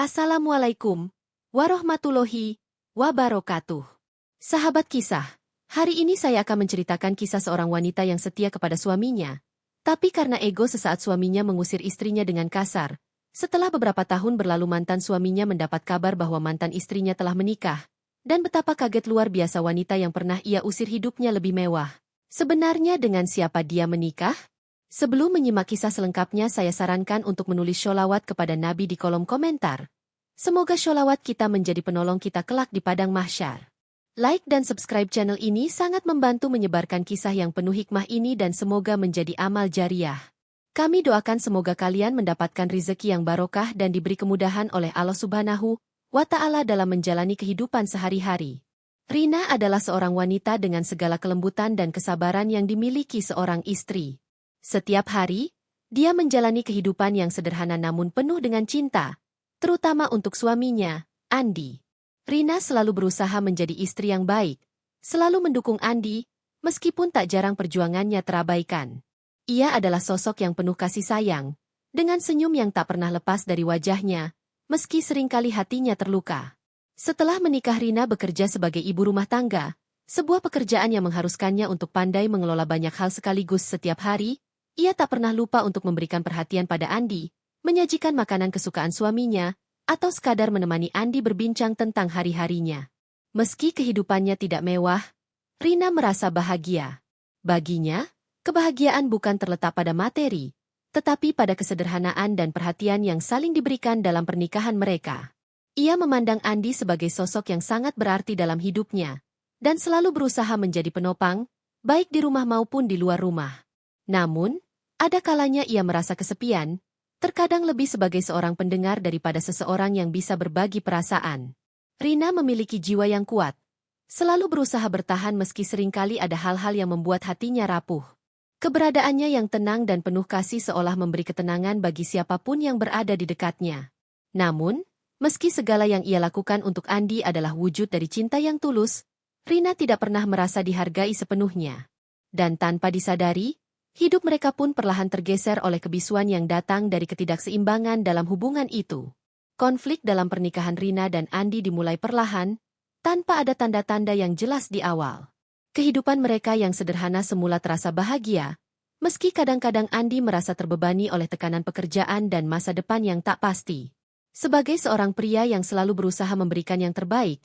Assalamualaikum warahmatullahi wabarakatuh. Sahabat kisah, hari ini saya akan menceritakan kisah seorang wanita yang setia kepada suaminya. Tapi karena ego sesaat suaminya mengusir istrinya dengan kasar. Setelah beberapa tahun berlalu mantan suaminya mendapat kabar bahwa mantan istrinya telah menikah. Dan betapa kaget luar biasa wanita yang pernah ia usir hidupnya lebih mewah. Sebenarnya dengan siapa dia menikah? Sebelum menyimak kisah selengkapnya, saya sarankan untuk menulis sholawat kepada Nabi di kolom komentar. Semoga sholawat kita menjadi penolong kita kelak di padang mahsyar. Like dan subscribe channel ini sangat membantu menyebarkan kisah yang penuh hikmah ini dan semoga menjadi amal jariah. Kami doakan semoga kalian mendapatkan rezeki yang barokah dan diberi kemudahan oleh Allah Subhanahu wa Ta'ala dalam menjalani kehidupan sehari-hari. Rina adalah seorang wanita dengan segala kelembutan dan kesabaran yang dimiliki seorang istri. Setiap hari, dia menjalani kehidupan yang sederhana namun penuh dengan cinta, terutama untuk suaminya, Andi. Rina selalu berusaha menjadi istri yang baik, selalu mendukung Andi, meskipun tak jarang perjuangannya terabaikan. Ia adalah sosok yang penuh kasih sayang, dengan senyum yang tak pernah lepas dari wajahnya, meski seringkali hatinya terluka. Setelah menikah, Rina bekerja sebagai ibu rumah tangga, sebuah pekerjaan yang mengharuskannya untuk pandai mengelola banyak hal sekaligus setiap hari. Ia tak pernah lupa untuk memberikan perhatian pada Andi, menyajikan makanan kesukaan suaminya, atau sekadar menemani Andi berbincang tentang hari-harinya. Meski kehidupannya tidak mewah, Rina merasa bahagia. Baginya, kebahagiaan bukan terletak pada materi, tetapi pada kesederhanaan dan perhatian yang saling diberikan dalam pernikahan mereka. Ia memandang Andi sebagai sosok yang sangat berarti dalam hidupnya, dan selalu berusaha menjadi penopang, baik di rumah maupun di luar rumah. Namun, ada kalanya ia merasa kesepian, terkadang lebih sebagai seorang pendengar daripada seseorang yang bisa berbagi perasaan. Rina memiliki jiwa yang kuat, selalu berusaha bertahan meski seringkali ada hal-hal yang membuat hatinya rapuh. Keberadaannya yang tenang dan penuh kasih seolah memberi ketenangan bagi siapapun yang berada di dekatnya. Namun, meski segala yang ia lakukan untuk Andi adalah wujud dari cinta yang tulus, Rina tidak pernah merasa dihargai sepenuhnya. Dan tanpa disadari, hidup mereka pun perlahan tergeser oleh kebisuan yang datang dari ketidakseimbangan dalam hubungan itu. Konflik dalam pernikahan Rina dan Andi dimulai perlahan, tanpa ada tanda-tanda yang jelas di awal. Kehidupan mereka yang sederhana semula terasa bahagia, meski kadang-kadang Andi merasa terbebani oleh tekanan pekerjaan dan masa depan yang tak pasti. Sebagai seorang pria yang selalu berusaha memberikan yang terbaik,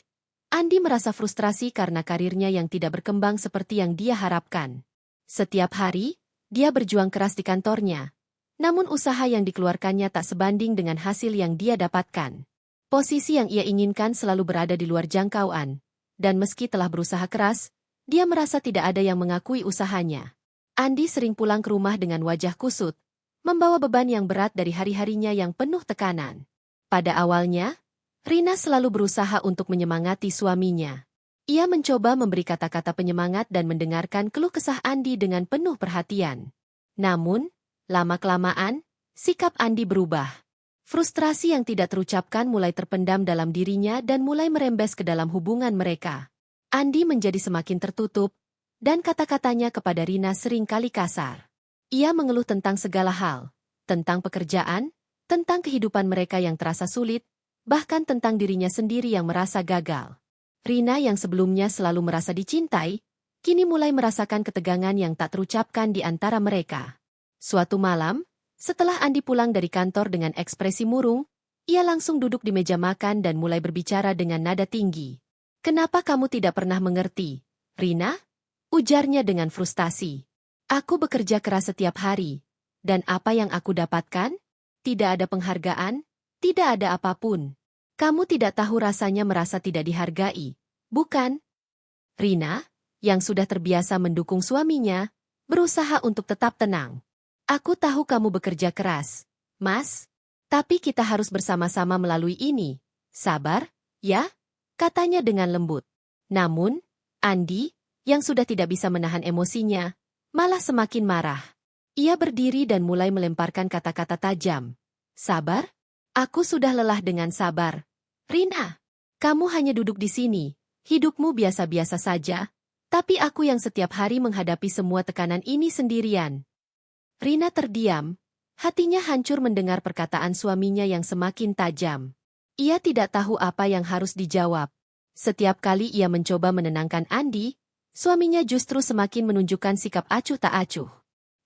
Andi merasa frustrasi karena karirnya yang tidak berkembang seperti yang dia harapkan. Setiap hari, dia berjuang keras di kantornya, namun usaha yang dikeluarkannya tak sebanding dengan hasil yang dia dapatkan. Posisi yang ia inginkan selalu berada di luar jangkauan, dan meski telah berusaha keras, dia merasa tidak ada yang mengakui usahanya. Andi sering pulang ke rumah dengan wajah kusut, membawa beban yang berat dari hari-harinya yang penuh tekanan. Pada awalnya, Rina selalu berusaha untuk menyemangati suaminya. Ia mencoba memberi kata-kata penyemangat dan mendengarkan keluh kesah Andi dengan penuh perhatian. Namun, lama-kelamaan, sikap Andi berubah. Frustrasi yang tidak terucapkan mulai terpendam dalam dirinya dan mulai merembes ke dalam hubungan mereka. Andi menjadi semakin tertutup, dan kata-katanya kepada Rina seringkali kasar. Ia mengeluh tentang segala hal, tentang pekerjaan, tentang kehidupan mereka yang terasa sulit, bahkan tentang dirinya sendiri yang merasa gagal. Rina yang sebelumnya selalu merasa dicintai, kini mulai merasakan ketegangan yang tak terucapkan di antara mereka. Suatu malam, setelah Andi pulang dari kantor dengan ekspresi murung, ia langsung duduk di meja makan dan mulai berbicara dengan nada tinggi. "Kenapa kamu tidak pernah mengerti, Rina?" ujarnya dengan frustasi. "Aku bekerja keras setiap hari, dan apa yang aku dapatkan? Tidak ada penghargaan, tidak ada apapun. Kamu tidak tahu rasanya merasa tidak dihargai, bukan?" Rina, yang sudah terbiasa mendukung suaminya, berusaha untuk tetap tenang. "Aku tahu kamu bekerja keras, Mas. Tapi kita harus bersama-sama melalui ini. Sabar, ya?" katanya dengan lembut. Namun, Andi, yang sudah tidak bisa menahan emosinya, malah semakin marah. Ia berdiri dan mulai melemparkan kata-kata tajam. "Sabar? Aku sudah lelah dengan sabar. Rina, kamu hanya duduk di sini, hidupmu biasa-biasa saja, tapi aku yang setiap hari menghadapi semua tekanan ini sendirian." Rina terdiam, hatinya hancur mendengar perkataan suaminya yang semakin tajam. Ia tidak tahu apa yang harus dijawab. Setiap kali ia mencoba menenangkan Andi, suaminya justru semakin menunjukkan sikap acuh tak acuh.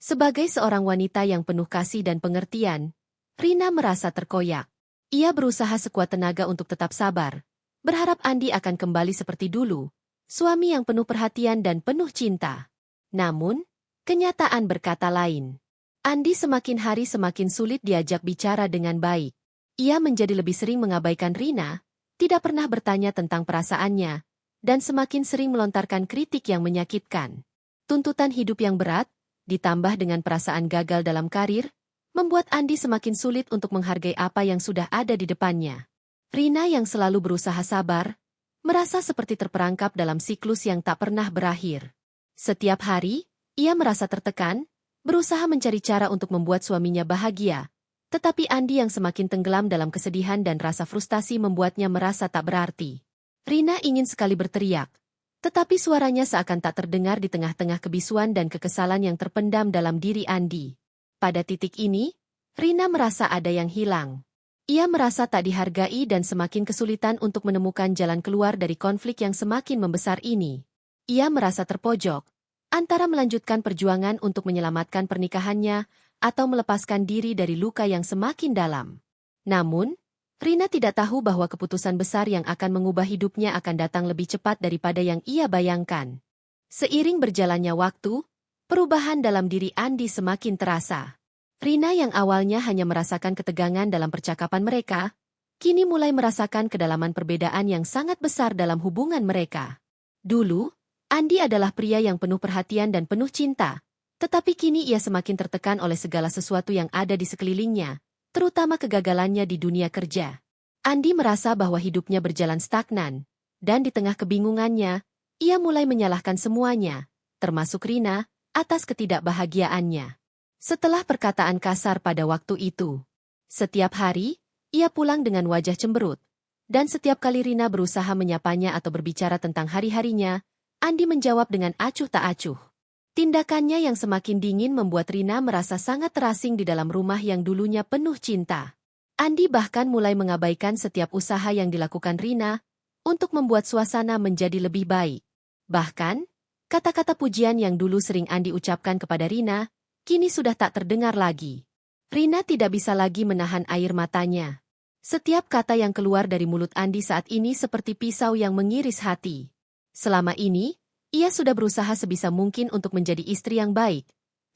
Sebagai seorang wanita yang penuh kasih dan pengertian, Rina merasa terkoyak. Ia berusaha sekuat tenaga untuk tetap sabar, berharap Andi akan kembali seperti dulu, suami yang penuh perhatian dan penuh cinta. Namun, kenyataan berkata lain. Andi semakin hari semakin sulit diajak bicara dengan baik. Ia menjadi lebih sering mengabaikan Rina, tidak pernah bertanya tentang perasaannya, dan semakin sering melontarkan kritik yang menyakitkan. Tuntutan hidup yang berat, ditambah dengan perasaan gagal dalam karir, membuat Andi semakin sulit untuk menghargai apa yang sudah ada di depannya. Rina yang selalu berusaha sabar, merasa seperti terperangkap dalam siklus yang tak pernah berakhir. Setiap hari, ia merasa tertekan, berusaha mencari cara untuk membuat suaminya bahagia, tetapi Andi yang semakin tenggelam dalam kesedihan dan rasa frustasi membuatnya merasa tak berarti. Rina ingin sekali berteriak, tetapi suaranya seakan tak terdengar di tengah-tengah kebisuan dan kekesalan yang terpendam dalam diri Andi. Pada titik ini, Rina merasa ada yang hilang. Ia merasa tak dihargai dan semakin kesulitan untuk menemukan jalan keluar dari konflik yang semakin membesar ini. Ia merasa terpojok, antara melanjutkan perjuangan untuk menyelamatkan pernikahannya atau melepaskan diri dari luka yang semakin dalam. Namun, Rina tidak tahu bahwa keputusan besar yang akan mengubah hidupnya akan datang lebih cepat daripada yang ia bayangkan. Seiring berjalannya waktu, perubahan dalam diri Andi semakin terasa. Rina yang awalnya hanya merasakan ketegangan dalam percakapan mereka, kini mulai merasakan kedalaman perbedaan yang sangat besar dalam hubungan mereka. Dulu, Andi adalah pria yang penuh perhatian dan penuh cinta, tetapi kini ia semakin tertekan oleh segala sesuatu yang ada di sekelilingnya, terutama kegagalannya di dunia kerja. Andi merasa bahwa hidupnya berjalan stagnan, dan di tengah kebingungannya, ia mulai menyalahkan semuanya, termasuk Rina, atas ketidakbahagiaannya. Setelah perkataan kasar pada waktu itu, setiap hari, ia pulang dengan wajah cemberut, dan setiap kali Rina berusaha menyapanya atau berbicara tentang hari-harinya, Andi menjawab dengan acuh tak acuh. Tindakannya yang semakin dingin membuat Rina merasa sangat terasing di dalam rumah yang dulunya penuh cinta. Andi bahkan mulai mengabaikan setiap usaha yang dilakukan Rina untuk membuat suasana menjadi lebih baik. Bahkan, kata-kata pujian yang dulu sering Andi ucapkan kepada Rina, kini sudah tak terdengar lagi. Rina tidak bisa lagi menahan air matanya. Setiap kata yang keluar dari mulut Andi saat ini seperti pisau yang mengiris hati. Selama ini, ia sudah berusaha sebisa mungkin untuk menjadi istri yang baik,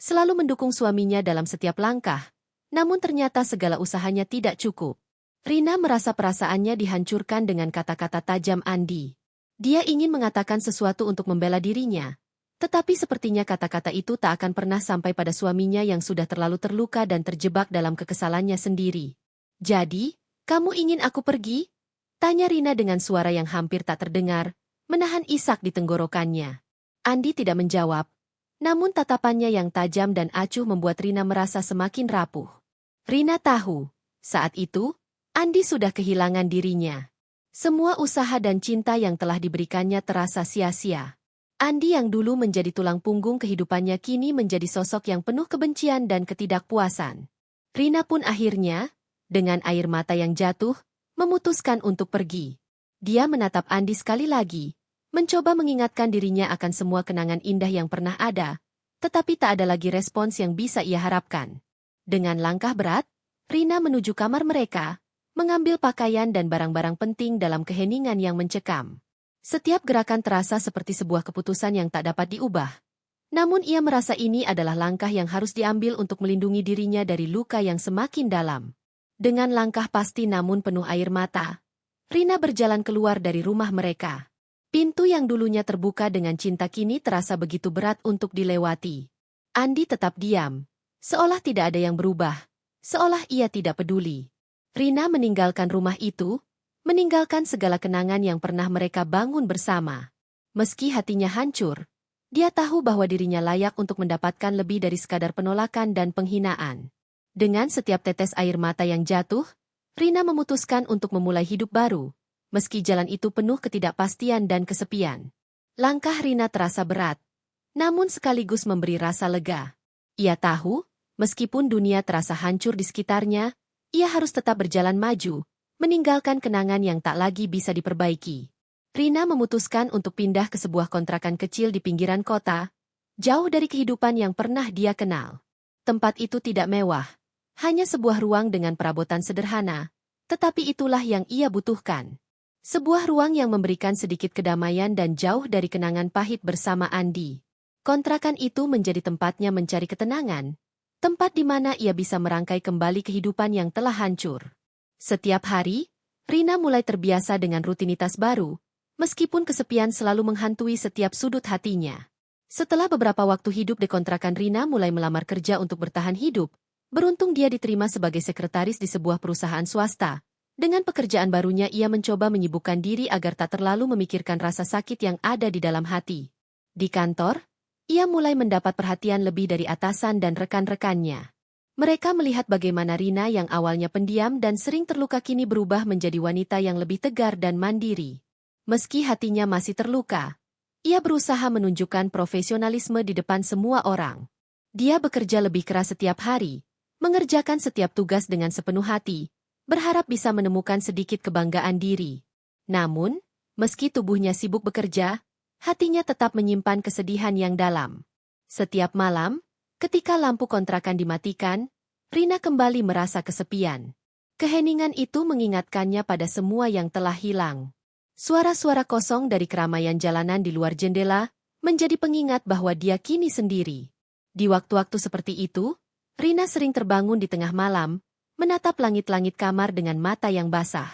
selalu mendukung suaminya dalam setiap langkah, namun ternyata segala usahanya tidak cukup. Rina merasa perasaannya dihancurkan dengan kata-kata tajam Andi. Dia ingin mengatakan sesuatu untuk membela dirinya, tetapi sepertinya kata-kata itu tak akan pernah sampai pada suaminya yang sudah terlalu terluka dan terjebak dalam kekesalannya sendiri. "Jadi, kamu ingin aku pergi?" tanya Rina dengan suara yang hampir tak terdengar, menahan isak di tenggorokannya. Andi tidak menjawab, namun tatapannya yang tajam dan acuh membuat Rina merasa semakin rapuh. Rina tahu, saat itu, Andi sudah kehilangan dirinya. Semua usaha dan cinta yang telah diberikannya terasa sia-sia. Andi yang dulu menjadi tulang punggung kehidupannya kini menjadi sosok yang penuh kebencian dan ketidakpuasan. Rina pun akhirnya, dengan air mata yang jatuh, memutuskan untuk pergi. Dia menatap Andi sekali lagi, mencoba mengingatkan dirinya akan semua kenangan indah yang pernah ada, tetapi tak ada lagi respons yang bisa ia harapkan. Dengan langkah berat, Rina menuju kamar mereka, mengambil pakaian dan barang-barang penting dalam keheningan yang mencekam. Setiap gerakan terasa seperti sebuah keputusan yang tak dapat diubah. Namun ia merasa ini adalah langkah yang harus diambil untuk melindungi dirinya dari luka yang semakin dalam. Dengan langkah pasti namun penuh air mata, Rina berjalan keluar dari rumah mereka. Pintu yang dulunya terbuka dengan cinta kini terasa begitu berat untuk dilewati. Andi tetap diam, seolah tidak ada yang berubah, seolah ia tidak peduli. Rina meninggalkan rumah itu, meninggalkan segala kenangan yang pernah mereka bangun bersama. Meski hatinya hancur, dia tahu bahwa dirinya layak untuk mendapatkan lebih dari sekadar penolakan dan penghinaan. Dengan setiap tetes air mata yang jatuh, Rina memutuskan untuk memulai hidup baru. Meski jalan itu penuh ketidakpastian dan kesepian. Langkah Rina terasa berat, namun sekaligus memberi rasa lega. Ia tahu, meskipun dunia terasa hancur di sekitarnya, ia harus tetap berjalan maju, meninggalkan kenangan yang tak lagi bisa diperbaiki. Rina memutuskan untuk pindah ke sebuah kontrakan kecil di pinggiran kota, jauh dari kehidupan yang pernah dia kenal. Tempat itu tidak mewah, hanya sebuah ruang dengan perabotan sederhana, tetapi itulah yang ia butuhkan. Sebuah ruang yang memberikan sedikit kedamaian dan jauh dari kenangan pahit bersama Andi. Kontrakan itu menjadi tempatnya mencari ketenangan, tempat di mana ia bisa merangkai kembali kehidupan yang telah hancur. Setiap hari, Rina mulai terbiasa dengan rutinitas baru, meskipun kesepian selalu menghantui setiap sudut hatinya. Setelah beberapa waktu hidup di kontrakan, Rina mulai melamar kerja untuk bertahan hidup. Beruntung dia diterima sebagai sekretaris di sebuah perusahaan swasta. Dengan pekerjaan barunya ia mencoba menyibukkan diri agar tak terlalu memikirkan rasa sakit yang ada di dalam hati. Di kantor, ia mulai mendapat perhatian lebih dari atasan dan rekan-rekannya. Mereka melihat bagaimana Rina yang awalnya pendiam dan sering terluka kini berubah menjadi wanita yang lebih tegar dan mandiri. Meski hatinya masih terluka, ia berusaha menunjukkan profesionalisme di depan semua orang. Dia bekerja lebih keras setiap hari, mengerjakan setiap tugas dengan sepenuh hati, berharap bisa menemukan sedikit kebanggaan diri. Namun, meski tubuhnya sibuk bekerja, hatinya tetap menyimpan kesedihan yang dalam. Setiap malam, ketika lampu kontrakan dimatikan, Rina kembali merasa kesepian. Keheningan itu mengingatkannya pada semua yang telah hilang. Suara-suara kosong dari keramaian jalanan di luar jendela menjadi pengingat bahwa dia kini sendiri. Di waktu-waktu seperti itu, Rina sering terbangun di tengah malam, menatap langit-langit kamar dengan mata yang basah.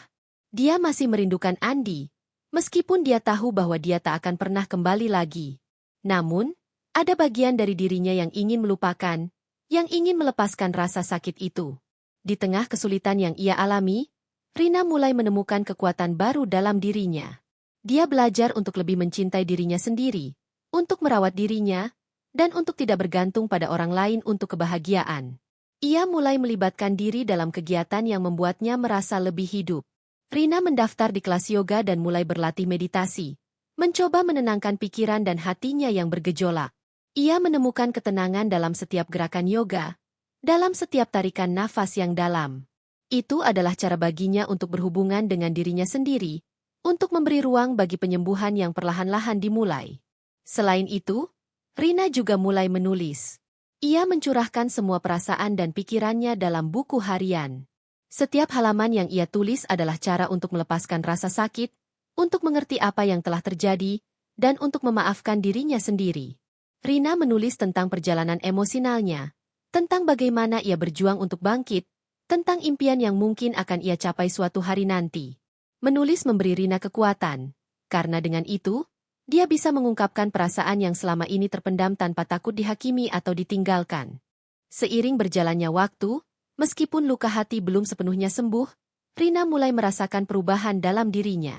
Dia masih merindukan Andi, meskipun dia tahu bahwa dia tak akan pernah kembali lagi. Namun, ada bagian dari dirinya yang ingin melupakan, yang ingin melepaskan rasa sakit itu. Di tengah kesulitan yang ia alami, Rina mulai menemukan kekuatan baru dalam dirinya. Dia belajar untuk lebih mencintai dirinya sendiri, untuk merawat dirinya, dan untuk tidak bergantung pada orang lain untuk kebahagiaan. Ia mulai melibatkan diri dalam kegiatan yang membuatnya merasa lebih hidup. Rina mendaftar di kelas yoga dan mulai berlatih meditasi, mencoba menenangkan pikiran dan hatinya yang bergejolak. Ia menemukan ketenangan dalam setiap gerakan yoga, dalam setiap tarikan nafas yang dalam. Itu adalah cara baginya untuk berhubungan dengan dirinya sendiri, untuk memberi ruang bagi penyembuhan yang perlahan-lahan dimulai. Selain itu, Rina juga mulai menulis. Ia mencurahkan semua perasaan dan pikirannya dalam buku harian. Setiap halaman yang ia tulis adalah cara untuk melepaskan rasa sakit, untuk mengerti apa yang telah terjadi, dan untuk memaafkan dirinya sendiri. Rina menulis tentang perjalanan emosionalnya, tentang bagaimana ia berjuang untuk bangkit, tentang impian yang mungkin akan ia capai suatu hari nanti. Menulis memberi Rina kekuatan, karena dengan itu, dia bisa mengungkapkan perasaan yang selama ini terpendam tanpa takut dihakimi atau ditinggalkan. Seiring berjalannya waktu, meskipun luka hati belum sepenuhnya sembuh, Rina mulai merasakan perubahan dalam dirinya.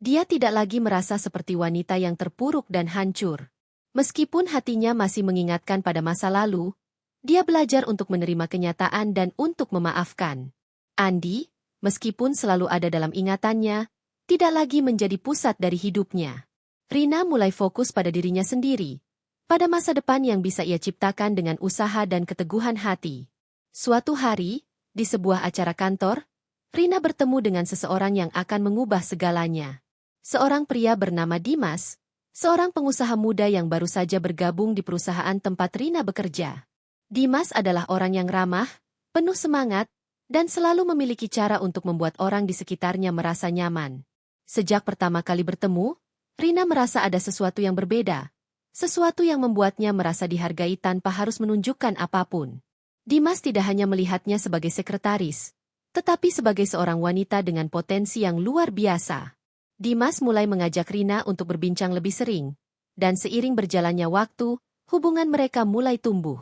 Dia tidak lagi merasa seperti wanita yang terpuruk dan hancur. Meskipun hatinya masih mengingatkan pada masa lalu, dia belajar untuk menerima kenyataan dan untuk memaafkan. Andi, meskipun selalu ada dalam ingatannya, tidak lagi menjadi pusat dari hidupnya. Rina mulai fokus pada dirinya sendiri, pada masa depan yang bisa ia ciptakan dengan usaha dan keteguhan hati. Suatu hari, di sebuah acara kantor, Rina bertemu dengan seseorang yang akan mengubah segalanya. Seorang pria bernama Dimas, seorang pengusaha muda yang baru saja bergabung di perusahaan tempat Rina bekerja. Dimas adalah orang yang ramah, penuh semangat, dan selalu memiliki cara untuk membuat orang di sekitarnya merasa nyaman. Sejak pertama kali bertemu, Rina merasa ada sesuatu yang berbeda, sesuatu yang membuatnya merasa dihargai tanpa harus menunjukkan apapun. Dimas tidak hanya melihatnya sebagai sekretaris, tetapi sebagai seorang wanita dengan potensi yang luar biasa. Dimas mulai mengajak Rina untuk berbincang lebih sering, dan seiring berjalannya waktu, hubungan mereka mulai tumbuh.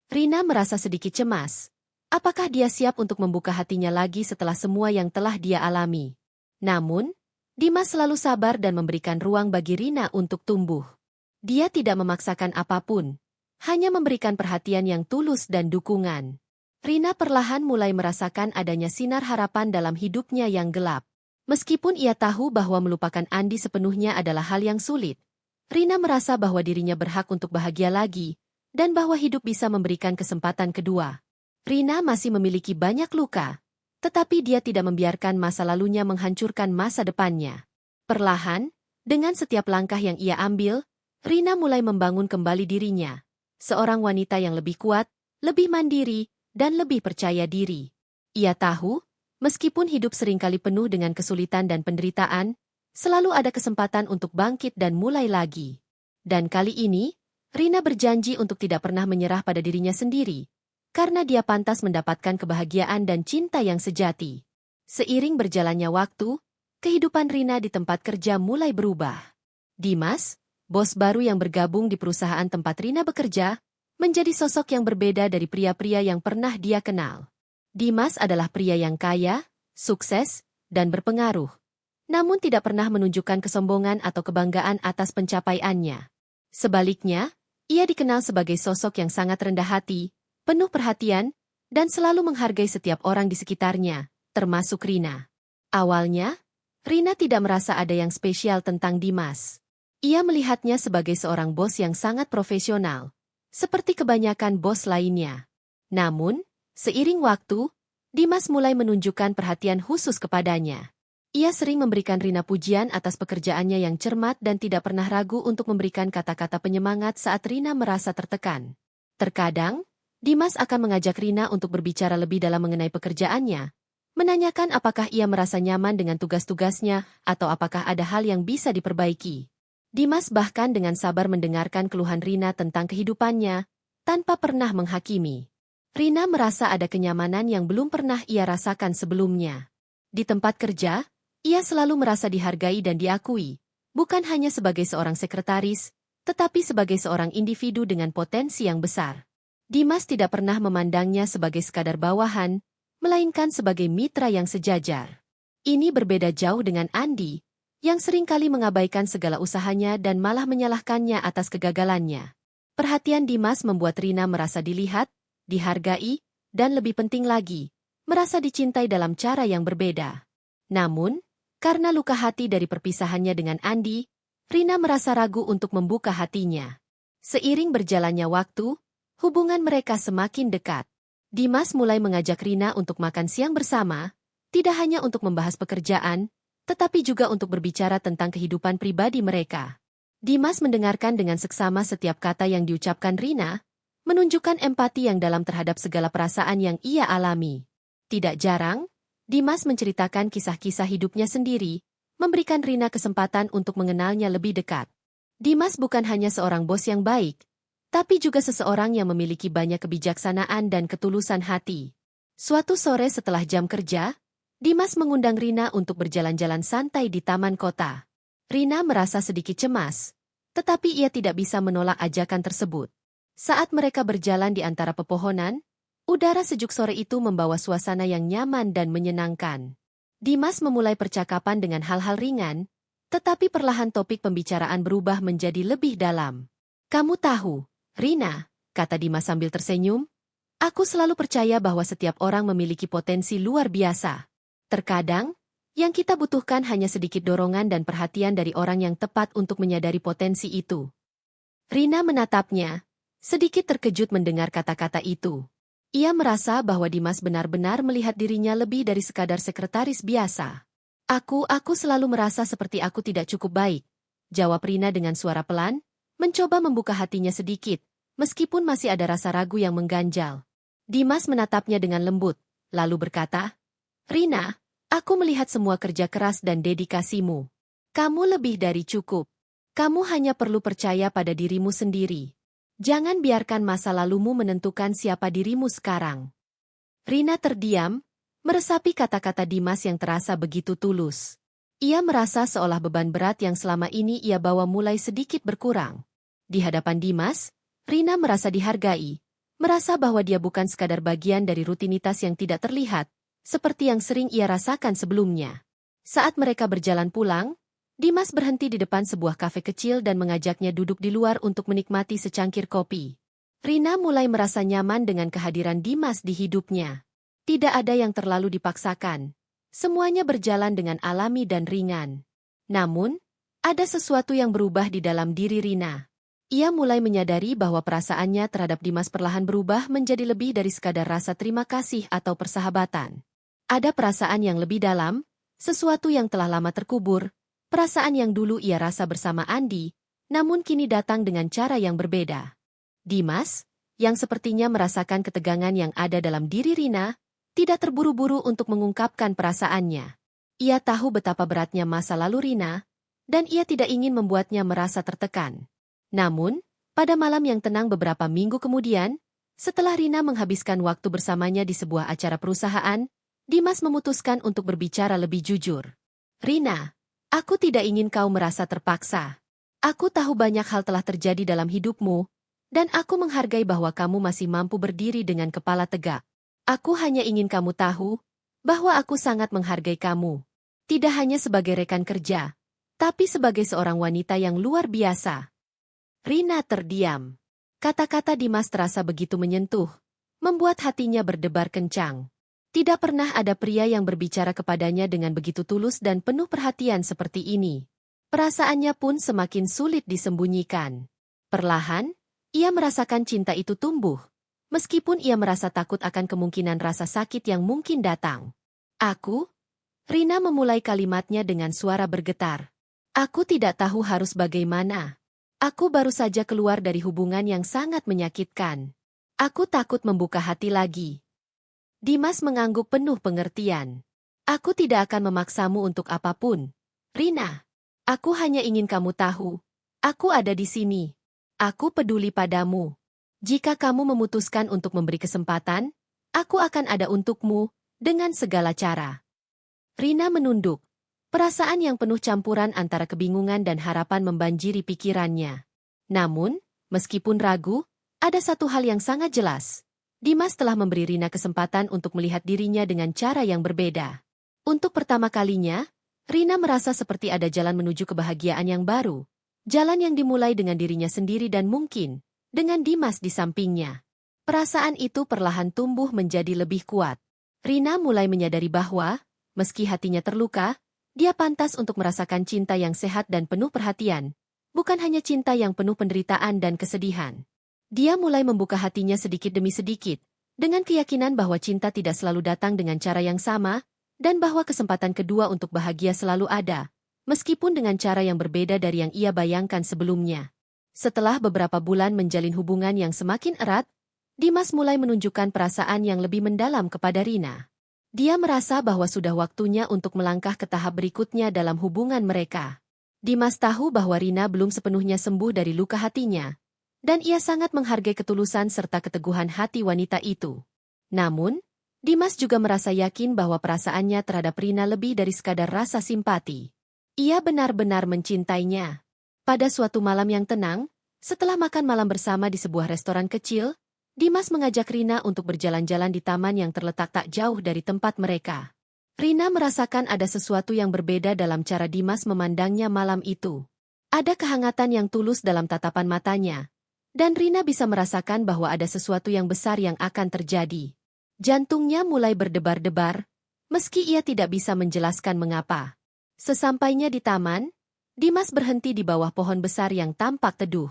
Rina merasa sedikit cemas. Apakah dia siap untuk membuka hatinya lagi setelah semua yang telah dia alami? Namun, Dimas selalu sabar dan memberikan ruang bagi Rina untuk tumbuh. Dia tidak memaksakan apapun, hanya memberikan perhatian yang tulus dan dukungan. Rina perlahan mulai merasakan adanya sinar harapan dalam hidupnya yang gelap. Meskipun ia tahu bahwa melupakan Andi sepenuhnya adalah hal yang sulit, Rina merasa bahwa dirinya berhak untuk bahagia lagi, dan bahwa hidup bisa memberikan kesempatan kedua. Rina masih memiliki banyak luka, tetapi dia tidak membiarkan masa lalunya menghancurkan masa depannya. Perlahan, dengan setiap langkah yang ia ambil, Rina mulai membangun kembali dirinya. Seorang wanita yang lebih kuat, lebih mandiri, dan lebih percaya diri. Ia tahu, meskipun hidup seringkali penuh dengan kesulitan dan penderitaan, selalu ada kesempatan untuk bangkit dan mulai lagi. Dan kali ini, Rina berjanji untuk tidak pernah menyerah pada dirinya sendiri, karena dia pantas mendapatkan kebahagiaan dan cinta yang sejati. Seiring berjalannya waktu, kehidupan Rina di tempat kerja mulai berubah. Dimas, bos baru yang bergabung di perusahaan tempat Rina bekerja, menjadi sosok yang berbeda dari pria-pria yang pernah dia kenal. Dimas adalah pria yang kaya, sukses, dan berpengaruh. Namun tidak pernah menunjukkan kesombongan atau kebanggaan atas pencapaiannya. Sebaliknya, ia dikenal sebagai sosok yang sangat rendah hati, penuh perhatian, dan selalu menghargai setiap orang di sekitarnya, termasuk Rina. Awalnya, Rina tidak merasa ada yang spesial tentang Dimas. Ia melihatnya sebagai seorang bos yang sangat profesional, seperti kebanyakan bos lainnya. Namun, seiring waktu, Dimas mulai menunjukkan perhatian khusus kepadanya. Ia sering memberikan Rina pujian atas pekerjaannya yang cermat dan tidak pernah ragu untuk memberikan kata-kata penyemangat saat Rina merasa tertekan. Terkadang, Dimas akan mengajak Rina untuk berbicara lebih dalam mengenai pekerjaannya, menanyakan apakah ia merasa nyaman dengan tugas-tugasnya atau apakah ada hal yang bisa diperbaiki. Dimas bahkan dengan sabar mendengarkan keluhan Rina tentang kehidupannya, tanpa pernah menghakimi. Rina merasa ada kenyamanan yang belum pernah ia rasakan sebelumnya. Di tempat kerja, ia selalu merasa dihargai dan diakui, bukan hanya sebagai seorang sekretaris, tetapi sebagai seorang individu dengan potensi yang besar. Dimas tidak pernah memandangnya sebagai sekadar bawahan, melainkan sebagai mitra yang sejajar. Ini berbeda jauh dengan Andi, yang seringkali mengabaikan segala usahanya dan malah menyalahkannya atas kegagalannya. Perhatian Dimas membuat Rina merasa dilihat, dihargai, dan lebih penting lagi, merasa dicintai dalam cara yang berbeda. Namun, karena luka hati dari perpisahannya dengan Andi, Rina merasa ragu untuk membuka hatinya. Seiring berjalannya waktu, hubungan mereka semakin dekat. Dimas mulai mengajak Rina untuk makan siang bersama, tidak hanya untuk membahas pekerjaan, tetapi juga untuk berbicara tentang kehidupan pribadi mereka. Dimas mendengarkan dengan seksama setiap kata yang diucapkan Rina, menunjukkan empati yang dalam terhadap segala perasaan yang ia alami. Tidak jarang, Dimas menceritakan kisah-kisah hidupnya sendiri, memberikan Rina kesempatan untuk mengenalnya lebih dekat. Dimas bukan hanya seorang bos yang baik, tapi juga seseorang yang memiliki banyak kebijaksanaan dan ketulusan hati. Suatu sore setelah jam kerja, Dimas mengundang Rina untuk berjalan-jalan santai di taman kota. Rina merasa sedikit cemas, tetapi ia tidak bisa menolak ajakan tersebut. Saat mereka berjalan di antara pepohonan, udara sejuk sore itu membawa suasana yang nyaman dan menyenangkan. Dimas memulai percakapan dengan hal-hal ringan, tetapi perlahan topik pembicaraan berubah menjadi lebih dalam. "Kamu tahu, Rina," kata Dimas sambil tersenyum, "aku selalu percaya bahwa setiap orang memiliki potensi luar biasa. Terkadang, yang kita butuhkan hanya sedikit dorongan dan perhatian dari orang yang tepat untuk menyadari potensi itu." Rina menatapnya, sedikit terkejut mendengar kata-kata itu. Ia merasa bahwa Dimas benar-benar melihat dirinya lebih dari sekadar sekretaris biasa. Aku selalu merasa seperti aku tidak cukup baik," jawab Rina dengan suara pelan, mencoba membuka hatinya sedikit, meskipun masih ada rasa ragu yang mengganjal. Dimas menatapnya dengan lembut, lalu berkata, "Rina, aku melihat semua kerja keras dan dedikasimu. Kamu lebih dari cukup. Kamu hanya perlu percaya pada dirimu sendiri. Jangan biarkan masa lalumu menentukan siapa dirimu sekarang." Rina terdiam, meresapi kata-kata Dimas yang terasa begitu tulus. Ia merasa seolah beban berat yang selama ini ia bawa mulai sedikit berkurang. Di hadapan Dimas, Rina merasa dihargai, merasa bahwa dia bukan sekadar bagian dari rutinitas yang tidak terlihat, seperti yang sering ia rasakan sebelumnya. Saat mereka berjalan pulang, Dimas berhenti di depan sebuah kafe kecil dan mengajaknya duduk di luar untuk menikmati secangkir kopi. Rina mulai merasa nyaman dengan kehadiran Dimas di hidupnya. Tidak ada yang terlalu dipaksakan. Semuanya berjalan dengan alami dan ringan. Namun, ada sesuatu yang berubah di dalam diri Rina. Ia mulai menyadari bahwa perasaannya terhadap Dimas perlahan berubah menjadi lebih dari sekadar rasa terima kasih atau persahabatan. Ada perasaan yang lebih dalam, sesuatu yang telah lama terkubur, perasaan yang dulu ia rasa bersama Andi, namun kini datang dengan cara yang berbeda. Dimas, yang sepertinya merasakan ketegangan yang ada dalam diri Rina, tidak terburu-buru untuk mengungkapkan perasaannya. Ia tahu betapa beratnya masa lalu Rina, dan ia tidak ingin membuatnya merasa tertekan. Namun, pada malam yang tenang beberapa minggu kemudian, setelah Rina menghabiskan waktu bersamanya di sebuah acara perusahaan, Dimas memutuskan untuk berbicara lebih jujur. Rina, aku tidak ingin kau merasa terpaksa. Aku tahu banyak hal telah terjadi dalam hidupmu, dan aku menghargai bahwa kamu masih mampu berdiri dengan kepala tegak. Aku hanya ingin kamu tahu bahwa aku sangat menghargai kamu. Tidak hanya sebagai rekan kerja, tapi sebagai seorang wanita yang luar biasa. Rina terdiam. Kata-kata Dimas terasa begitu menyentuh, membuat hatinya berdebar kencang. Tidak pernah ada pria yang berbicara kepadanya dengan begitu tulus dan penuh perhatian seperti ini. Perasaannya pun semakin sulit disembunyikan. Perlahan, ia merasakan cinta itu tumbuh, meskipun ia merasa takut akan kemungkinan rasa sakit yang mungkin datang. Aku? Rina memulai kalimatnya dengan suara bergetar. Aku tidak tahu harus bagaimana. Aku baru saja keluar dari hubungan yang sangat menyakitkan. Aku takut membuka hati lagi. Dimas mengangguk penuh pengertian. Aku tidak akan memaksamu untuk apapun. Rina, aku hanya ingin kamu tahu. Aku ada di sini. Aku peduli padamu. Jika kamu memutuskan untuk memberi kesempatan, aku akan ada untukmu, dengan segala cara. Rina menunduk. Perasaan yang penuh campuran antara kebingungan dan harapan membanjiri pikirannya. Namun, meskipun ragu, ada satu hal yang sangat jelas. Dimas telah memberi Rina kesempatan untuk melihat dirinya dengan cara yang berbeda. Untuk pertama kalinya, Rina merasa seperti ada jalan menuju kebahagiaan yang baru. Jalan yang dimulai dengan dirinya sendiri dan mungkin, dengan Dimas di sampingnya. Perasaan itu perlahan tumbuh menjadi lebih kuat. Rina mulai menyadari bahwa, meski hatinya terluka, dia pantas untuk merasakan cinta yang sehat dan penuh perhatian, bukan hanya cinta yang penuh penderitaan dan kesedihan. Dia mulai membuka hatinya sedikit demi sedikit, dengan keyakinan bahwa cinta tidak selalu datang dengan cara yang sama, dan bahwa kesempatan kedua untuk bahagia selalu ada, meskipun dengan cara yang berbeda dari yang ia bayangkan sebelumnya. Setelah beberapa bulan menjalin hubungan yang semakin erat, Dimas mulai menunjukkan perasaan yang lebih mendalam kepada Rina. Dia merasa bahwa sudah waktunya untuk melangkah ke tahap berikutnya dalam hubungan mereka. Dimas tahu bahwa Rina belum sepenuhnya sembuh dari luka hatinya, dan ia sangat menghargai ketulusan serta keteguhan hati wanita itu. Namun, Dimas juga merasa yakin bahwa perasaannya terhadap Rina lebih dari sekadar rasa simpati. Ia benar-benar mencintainya. Pada suatu malam yang tenang, setelah makan malam bersama di sebuah restoran kecil, Dimas mengajak Rina untuk berjalan-jalan di taman yang terletak tak jauh dari tempat mereka. Rina merasakan ada sesuatu yang berbeda dalam cara Dimas memandangnya malam itu. Ada kehangatan yang tulus dalam tatapan matanya, dan Rina bisa merasakan bahwa ada sesuatu yang besar yang akan terjadi. Jantungnya mulai berdebar-debar, meski ia tidak bisa menjelaskan mengapa. Sesampainya di taman, Dimas berhenti di bawah pohon besar yang tampak teduh.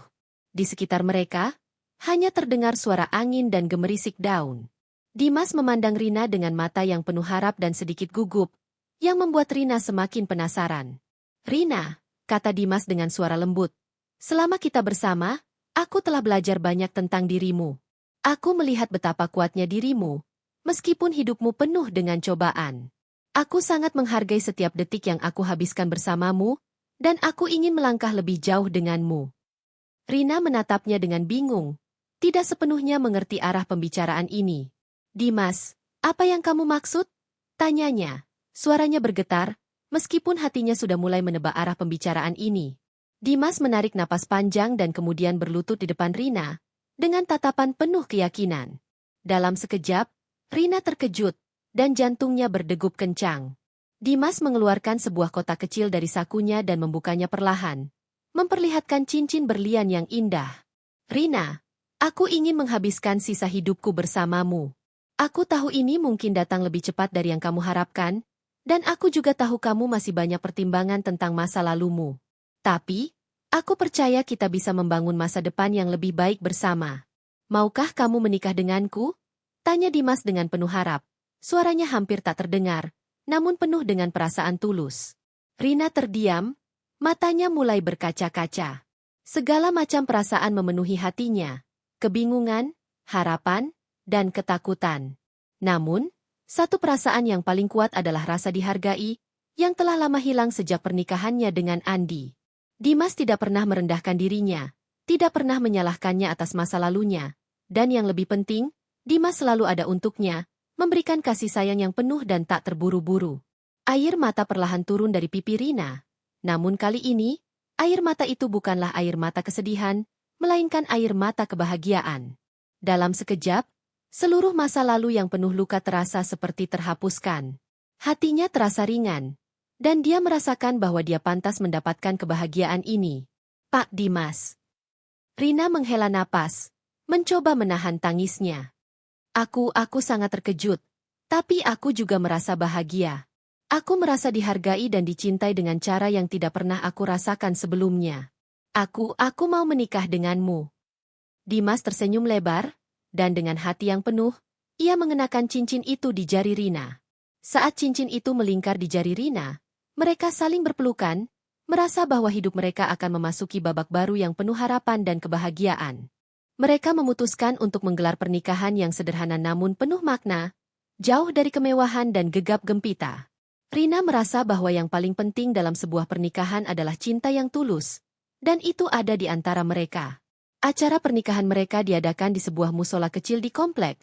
Di sekitar mereka, hanya terdengar suara angin dan gemerisik daun. Dimas memandang Rina dengan mata yang penuh harap dan sedikit gugup, yang membuat Rina semakin penasaran. Rina, kata Dimas dengan suara lembut, selama kita bersama, aku telah belajar banyak tentang dirimu. Aku melihat betapa kuatnya dirimu, meskipun hidupmu penuh dengan cobaan. Aku sangat menghargai setiap detik yang aku habiskan bersamamu, dan aku ingin melangkah lebih jauh denganmu. Rina menatapnya dengan bingung, tidak sepenuhnya mengerti arah pembicaraan ini. Dimas, apa yang kamu maksud? Tanyanya. Suaranya bergetar, meskipun hatinya sudah mulai menebak arah pembicaraan ini. Dimas menarik napas panjang dan kemudian berlutut di depan Rina, dengan tatapan penuh keyakinan. Dalam sekejap, Rina terkejut, dan jantungnya berdegup kencang. Dimas mengeluarkan sebuah kotak kecil dari sakunya dan membukanya perlahan, memperlihatkan cincin berlian yang indah. Rina, aku ingin menghabiskan sisa hidupku bersamamu. Aku tahu ini mungkin datang lebih cepat dari yang kamu harapkan, dan aku juga tahu kamu masih banyak pertimbangan tentang masa lalumu. Tapi, aku percaya kita bisa membangun masa depan yang lebih baik bersama. Maukah kamu menikah denganku? Tanya Dimas dengan penuh harap, Suaranya hampir tak terdengar, namun penuh dengan perasaan tulus. Rina terdiam, matanya mulai berkaca-kaca. Segala macam perasaan memenuhi hatinya, kebingungan, harapan, dan ketakutan. Namun, satu perasaan yang paling kuat adalah rasa dihargai, yang telah lama hilang sejak pernikahannya dengan Andi. Dimas tidak pernah merendahkan dirinya, tidak pernah menyalahkannya atas masa lalunya, dan yang lebih penting, Dimas selalu ada untuknya, memberikan kasih sayang yang penuh dan tak terburu-buru. Air mata perlahan turun dari pipi Rina. Namun kali ini, air mata itu bukanlah air mata kesedihan, melainkan air mata kebahagiaan. Dalam sekejap, seluruh masa lalu yang penuh luka terasa seperti terhapuskan. Hatinya terasa ringan, dan dia merasakan bahwa dia pantas mendapatkan kebahagiaan ini. Pak Dimas. Rina menghela napas, mencoba menahan tangisnya. Aku sangat terkejut, tapi aku juga merasa bahagia. Aku merasa dihargai dan dicintai dengan cara yang tidak pernah aku rasakan sebelumnya. Aku mau menikah denganmu. Dimas tersenyum lebar, dan dengan hati yang penuh, ia mengenakan cincin itu di jari Rina. Saat cincin itu melingkar di jari Rina, mereka saling berpelukan, merasa bahwa hidup mereka akan memasuki babak baru yang penuh harapan dan kebahagiaan. Mereka memutuskan untuk menggelar pernikahan yang sederhana namun penuh makna, jauh dari kemewahan dan gegap gempita. Rina merasa bahwa yang paling penting dalam sebuah pernikahan adalah cinta yang tulus, dan itu ada di antara mereka. Acara pernikahan mereka diadakan di sebuah musola kecil di komplek,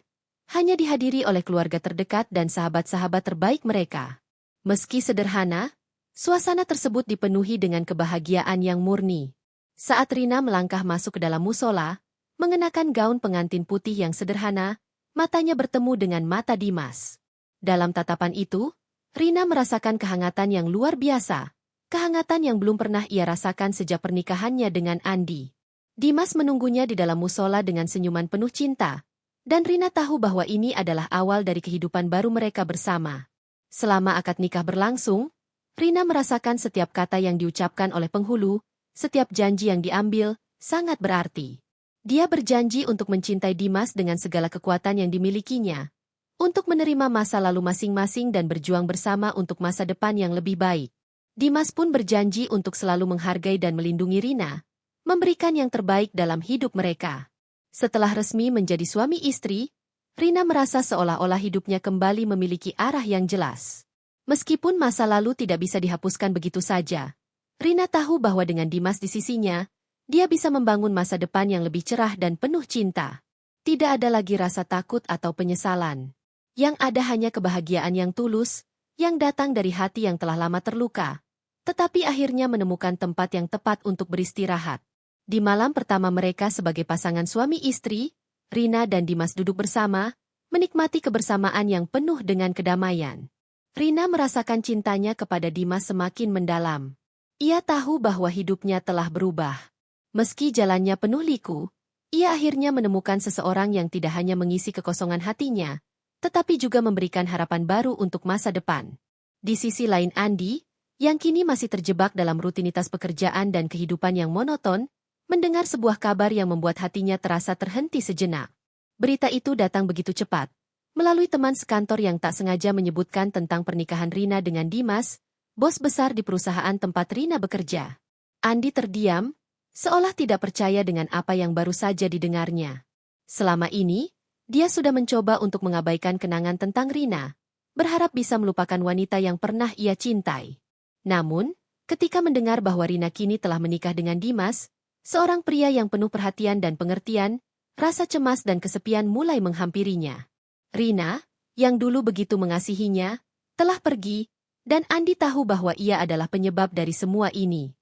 hanya dihadiri oleh keluarga terdekat dan sahabat-sahabat terbaik mereka. Meski sederhana, suasana tersebut dipenuhi dengan kebahagiaan yang murni. Saat Rina melangkah masuk ke dalam musola, mengenakan gaun pengantin putih yang sederhana, matanya bertemu dengan mata Dimas. Dalam tatapan itu, Rina merasakan kehangatan yang luar biasa, kehangatan yang belum pernah ia rasakan sejak pernikahannya dengan Andi. Dimas menunggunya di dalam musola dengan senyuman penuh cinta, dan Rina tahu bahwa ini adalah awal dari kehidupan baru mereka bersama. Selama akad nikah berlangsung, Rina merasakan setiap kata yang diucapkan oleh penghulu, setiap janji yang diambil, sangat berarti. Dia berjanji untuk mencintai Dimas dengan segala kekuatan yang dimilikinya, untuk menerima masa lalu masing-masing dan berjuang bersama untuk masa depan yang lebih baik. Dimas pun berjanji untuk selalu menghargai dan melindungi Rina, memberikan yang terbaik dalam hidup mereka. Setelah resmi menjadi suami istri, Rina merasa seolah-olah hidupnya kembali memiliki arah yang jelas. Meskipun masa lalu tidak bisa dihapuskan begitu saja, Rina tahu bahwa dengan Dimas di sisinya, dia bisa membangun masa depan yang lebih cerah dan penuh cinta. Tidak ada lagi rasa takut atau penyesalan. Yang ada hanya kebahagiaan yang tulus, yang datang dari hati yang telah lama terluka, tetapi akhirnya menemukan tempat yang tepat untuk beristirahat. Di malam pertama mereka sebagai pasangan suami istri, Rina dan Dimas duduk bersama, menikmati kebersamaan yang penuh dengan kedamaian. Rina merasakan cintanya kepada Dimas semakin mendalam. Ia tahu bahwa hidupnya telah berubah. Meski jalannya penuh liku, ia akhirnya menemukan seseorang yang tidak hanya mengisi kekosongan hatinya, tetapi juga memberikan harapan baru untuk masa depan. Di sisi lain Andi, yang kini masih terjebak dalam rutinitas pekerjaan dan kehidupan yang monoton, mendengar sebuah kabar yang membuat hatinya terasa terhenti sejenak. Berita itu datang begitu cepat, melalui teman sekantor yang tak sengaja menyebutkan tentang pernikahan Rina dengan Dimas, bos besar di perusahaan tempat Rina bekerja. Andi terdiam, seolah tidak percaya dengan apa yang baru saja didengarnya. Selama ini, dia sudah mencoba untuk mengabaikan kenangan tentang Rina, berharap bisa melupakan wanita yang pernah ia cintai. Namun, ketika mendengar bahwa Rina kini telah menikah dengan Dimas, seorang pria yang penuh perhatian dan pengertian, rasa cemas dan kesepian mulai menghampirinya. Rina, yang dulu begitu mengasihinya, telah pergi, dan Andi tahu bahwa ia adalah penyebab dari semua ini.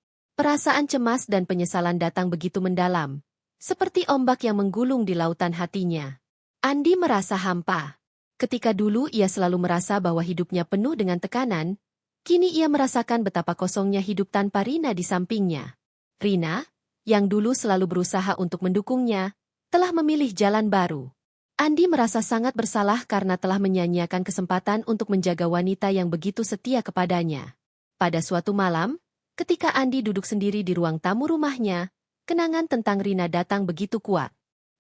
Perasaan cemas dan penyesalan datang begitu mendalam, seperti ombak yang menggulung di lautan hatinya. Andi merasa hampa. Ketika dulu ia selalu merasa bahwa hidupnya penuh dengan tekanan, kini ia merasakan betapa kosongnya hidup tanpa Rina di sampingnya. Rina, yang dulu selalu berusaha untuk mendukungnya, telah memilih jalan baru. Andi merasa sangat bersalah karena telah menyia-nyiakan kesempatan untuk menjaga wanita yang begitu setia kepadanya. Pada suatu malam, ketika Andi duduk sendiri di ruang tamu rumahnya, kenangan tentang Rina datang begitu kuat.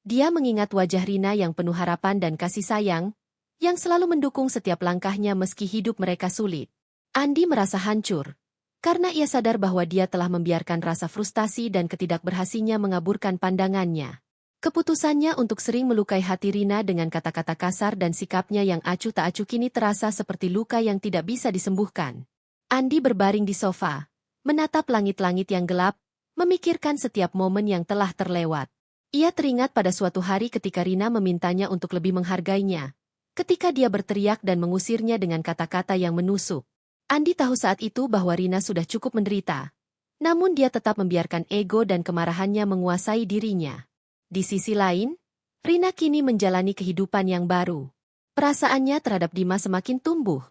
Dia mengingat wajah Rina yang penuh harapan dan kasih sayang, yang selalu mendukung setiap langkahnya meski hidup mereka sulit. Andi merasa hancur, karena ia sadar bahwa dia telah membiarkan rasa frustasi dan ketidakberhasilnya mengaburkan pandangannya. Keputusannya untuk sering melukai hati Rina dengan kata-kata kasar dan sikapnya yang acuh tak acuh kini terasa seperti luka yang tidak bisa disembuhkan. Andi berbaring di sofa, menatap langit-langit yang gelap, memikirkan setiap momen yang telah terlewat. Ia teringat pada suatu hari ketika Rina memintanya untuk lebih menghargainya, ketika dia berteriak dan mengusirnya dengan kata-kata yang menusuk. Andi tahu saat itu bahwa Rina sudah cukup menderita, namun dia tetap membiarkan ego dan kemarahannya menguasai dirinya. Di sisi lain, Rina kini menjalani kehidupan yang baru. Perasaannya terhadap Dimas semakin tumbuh,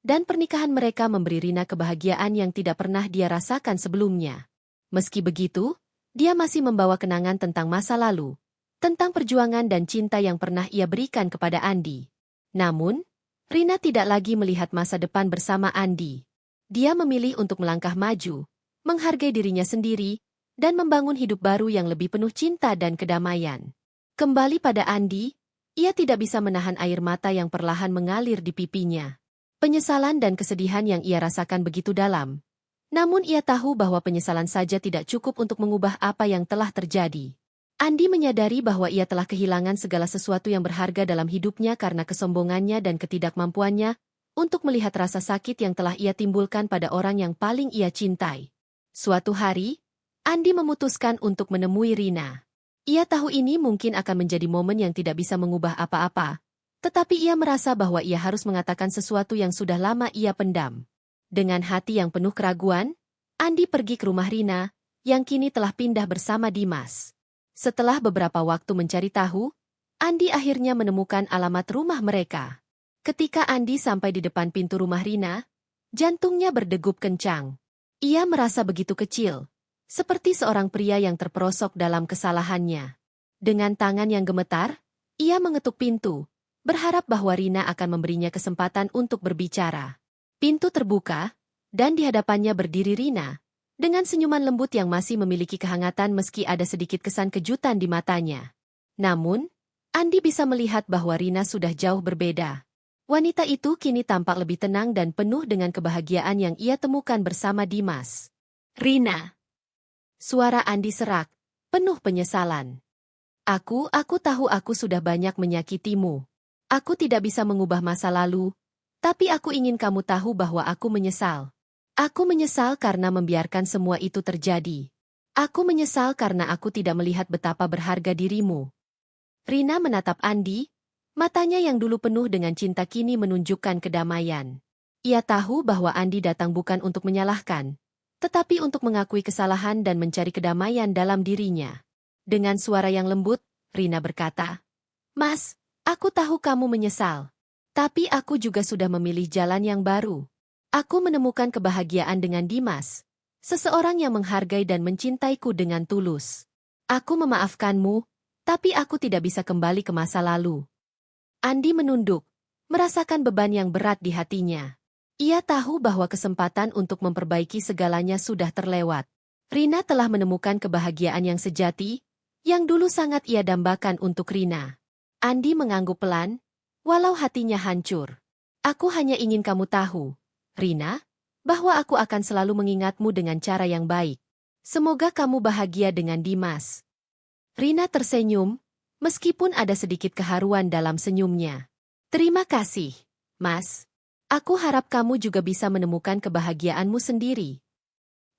dan pernikahan mereka memberi Rina kebahagiaan yang tidak pernah dia rasakan sebelumnya. Meski begitu, dia masih membawa kenangan tentang masa lalu, tentang perjuangan dan cinta yang pernah ia berikan kepada Andi. Namun, Rina tidak lagi melihat masa depan bersama Andi. Dia memilih untuk melangkah maju, menghargai dirinya sendiri, dan membangun hidup baru yang lebih penuh cinta dan kedamaian. Kembali pada Andi, ia tidak bisa menahan air mata yang perlahan mengalir di pipinya. Penyesalan dan kesedihan yang ia rasakan begitu dalam. Namun ia tahu bahwa penyesalan saja tidak cukup untuk mengubah apa yang telah terjadi. Andi menyadari bahwa ia telah kehilangan segala sesuatu yang berharga dalam hidupnya karena kesombongannya dan ketidakmampuannya untuk melihat rasa sakit yang telah ia timbulkan pada orang yang paling ia cintai. Suatu hari, Andi memutuskan untuk menemui Rina. Ia tahu ini mungkin akan menjadi momen yang tidak bisa mengubah apa-apa, tetapi ia merasa bahwa ia harus mengatakan sesuatu yang sudah lama ia pendam. Dengan hati yang penuh keraguan, Andi pergi ke rumah Rina, yang kini telah pindah bersama Dimas. Setelah beberapa waktu mencari tahu, Andi akhirnya menemukan alamat rumah mereka. Ketika Andi sampai di depan pintu rumah Rina, jantungnya berdegup kencang. Ia merasa begitu kecil, seperti seorang pria yang terperosok dalam kesalahannya. Dengan tangan yang gemetar, ia mengetuk pintu, berharap bahwa Rina akan memberinya kesempatan untuk berbicara. Pintu terbuka, dan di hadapannya berdiri Rina, dengan senyuman lembut yang masih memiliki kehangatan meski ada sedikit kesan kejutan di matanya. Namun, Andi bisa melihat bahwa Rina sudah jauh berbeda. Wanita itu kini tampak lebih tenang dan penuh dengan kebahagiaan yang ia temukan bersama Dimas. Rina. Suara Andi serak, penuh penyesalan. Aku tahu aku sudah banyak menyakitimu. Aku tidak bisa mengubah masa lalu, tapi aku ingin kamu tahu bahwa aku menyesal. Aku menyesal karena membiarkan semua itu terjadi. Aku menyesal karena aku tidak melihat betapa berharga dirimu. Rina menatap Andi, matanya yang dulu penuh dengan cinta kini menunjukkan kedamaian. Ia tahu bahwa Andi datang bukan untuk menyalahkan, tetapi untuk mengakui kesalahan dan mencari kedamaian dalam dirinya. Dengan suara yang lembut, Rina berkata, "Mas, aku tahu kamu menyesal. Tapi aku juga sudah memilih jalan yang baru. Aku menemukan kebahagiaan dengan Dimas, seseorang yang menghargai dan mencintaiku dengan tulus. Aku memaafkanmu, tapi aku tidak bisa kembali ke masa lalu." Andi menunduk, merasakan beban yang berat di hatinya. Ia tahu bahwa kesempatan untuk memperbaiki segalanya sudah terlewat. Rina telah menemukan kebahagiaan yang sejati, yang dulu sangat ia dambakan untuk Rina. Andi mengangguk pelan, walau hatinya hancur. Aku hanya ingin kamu tahu, Rina, bahwa aku akan selalu mengingatmu dengan cara yang baik. Semoga kamu bahagia dengan Dimas. Rina tersenyum, meskipun ada sedikit keharuan dalam senyumnya. Terima kasih, Mas. Aku harap kamu juga bisa menemukan kebahagiaanmu sendiri.